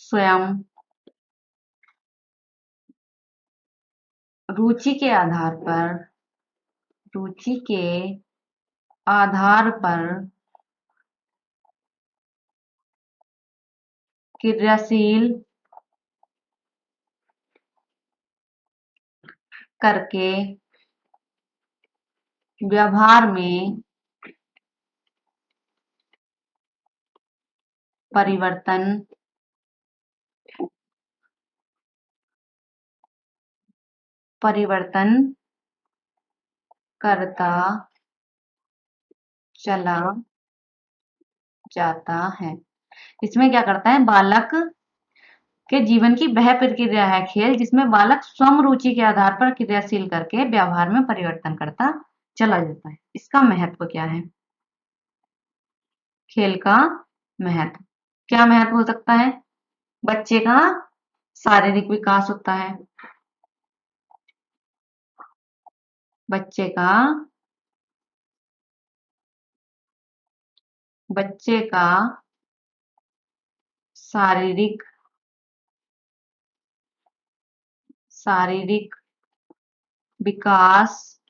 स्वयं रुचि के आधार पर रुचि के आधार पर क्रियाशील करके व्यवहार में परिवर्तन करता चला जाता है। इसमें क्या करता है? बालक के जीवन की वह प्रक्रिया है खेल जिसमें बालक स्वयं रुचि के आधार पर क्रियाशील करके व्यवहार में परिवर्तन करता चला जाता है। इसका महत्व क्या है? खेल का महत्व क्या महत्व हो सकता है? बच्चे का शारीरिक विकास होता है। बच्चे का शारीरिक विकास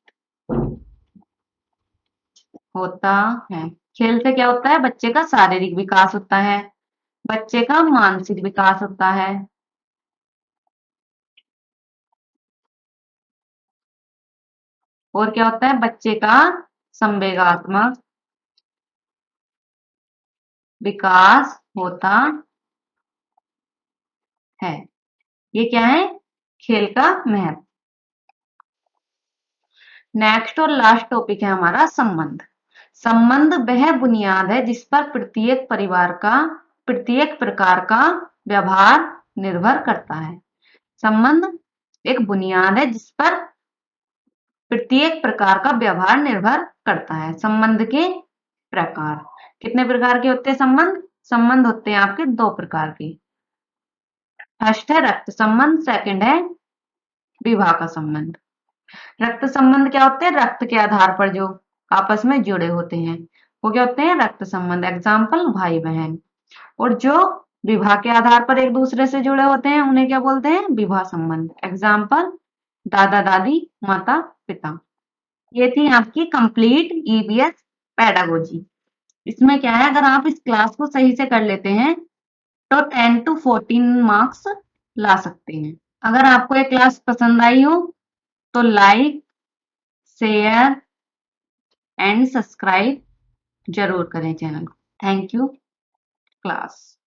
होता है। खेल से क्या होता है? बच्चे का शारीरिक विकास होता है, बच्चे का मानसिक विकास होता है, और क्या होता है? बच्चे का संवेगात्मक विकास होता है। ये क्या है? खेल का महत्व। नेक्स्ट और लास्ट टॉपिक है हमारा संबंध। संबंध वह बुनियाद है जिस पर प्रत्येक प्रकार का व्यवहार निर्भर करता है। संबंध एक बुनियाद है जिस पर प्रत्येक प्रकार का व्यवहार निर्भर करता है। संबंध के प्रकार कितने प्रकार के होते हैं? संबंध होते हैं आपके दो प्रकार के। फर्स्ट है रक्त संबंध, सेकंड है विवाह का संबंध। रक्त संबंध क्या होते हैं? रक्त के आधार पर जो आपस में जुड़े होते हैं वो क्या होते हैं? रक्त संबंध। एग्जाम्पल भाई बहन। और जो विवाह के आधार पर एक दूसरे से जुड़े होते हैं उन्हें क्या बोलते हैं? विवाह संबंध। एग्जाम्पल दादा दादी, माता पिता। ये थी आपकी कंप्लीट ईवीएस पेडागोजी। इसमें क्या है, अगर आप इस क्लास को सही से कर लेते हैं तो 10 to 14 मार्क्स ला सकते हैं। अगर आपको ये क्लास पसंद आई हो तो लाइक, शेयर एंड सब्सक्राइब जरूर करें चैनल को। Thank you class.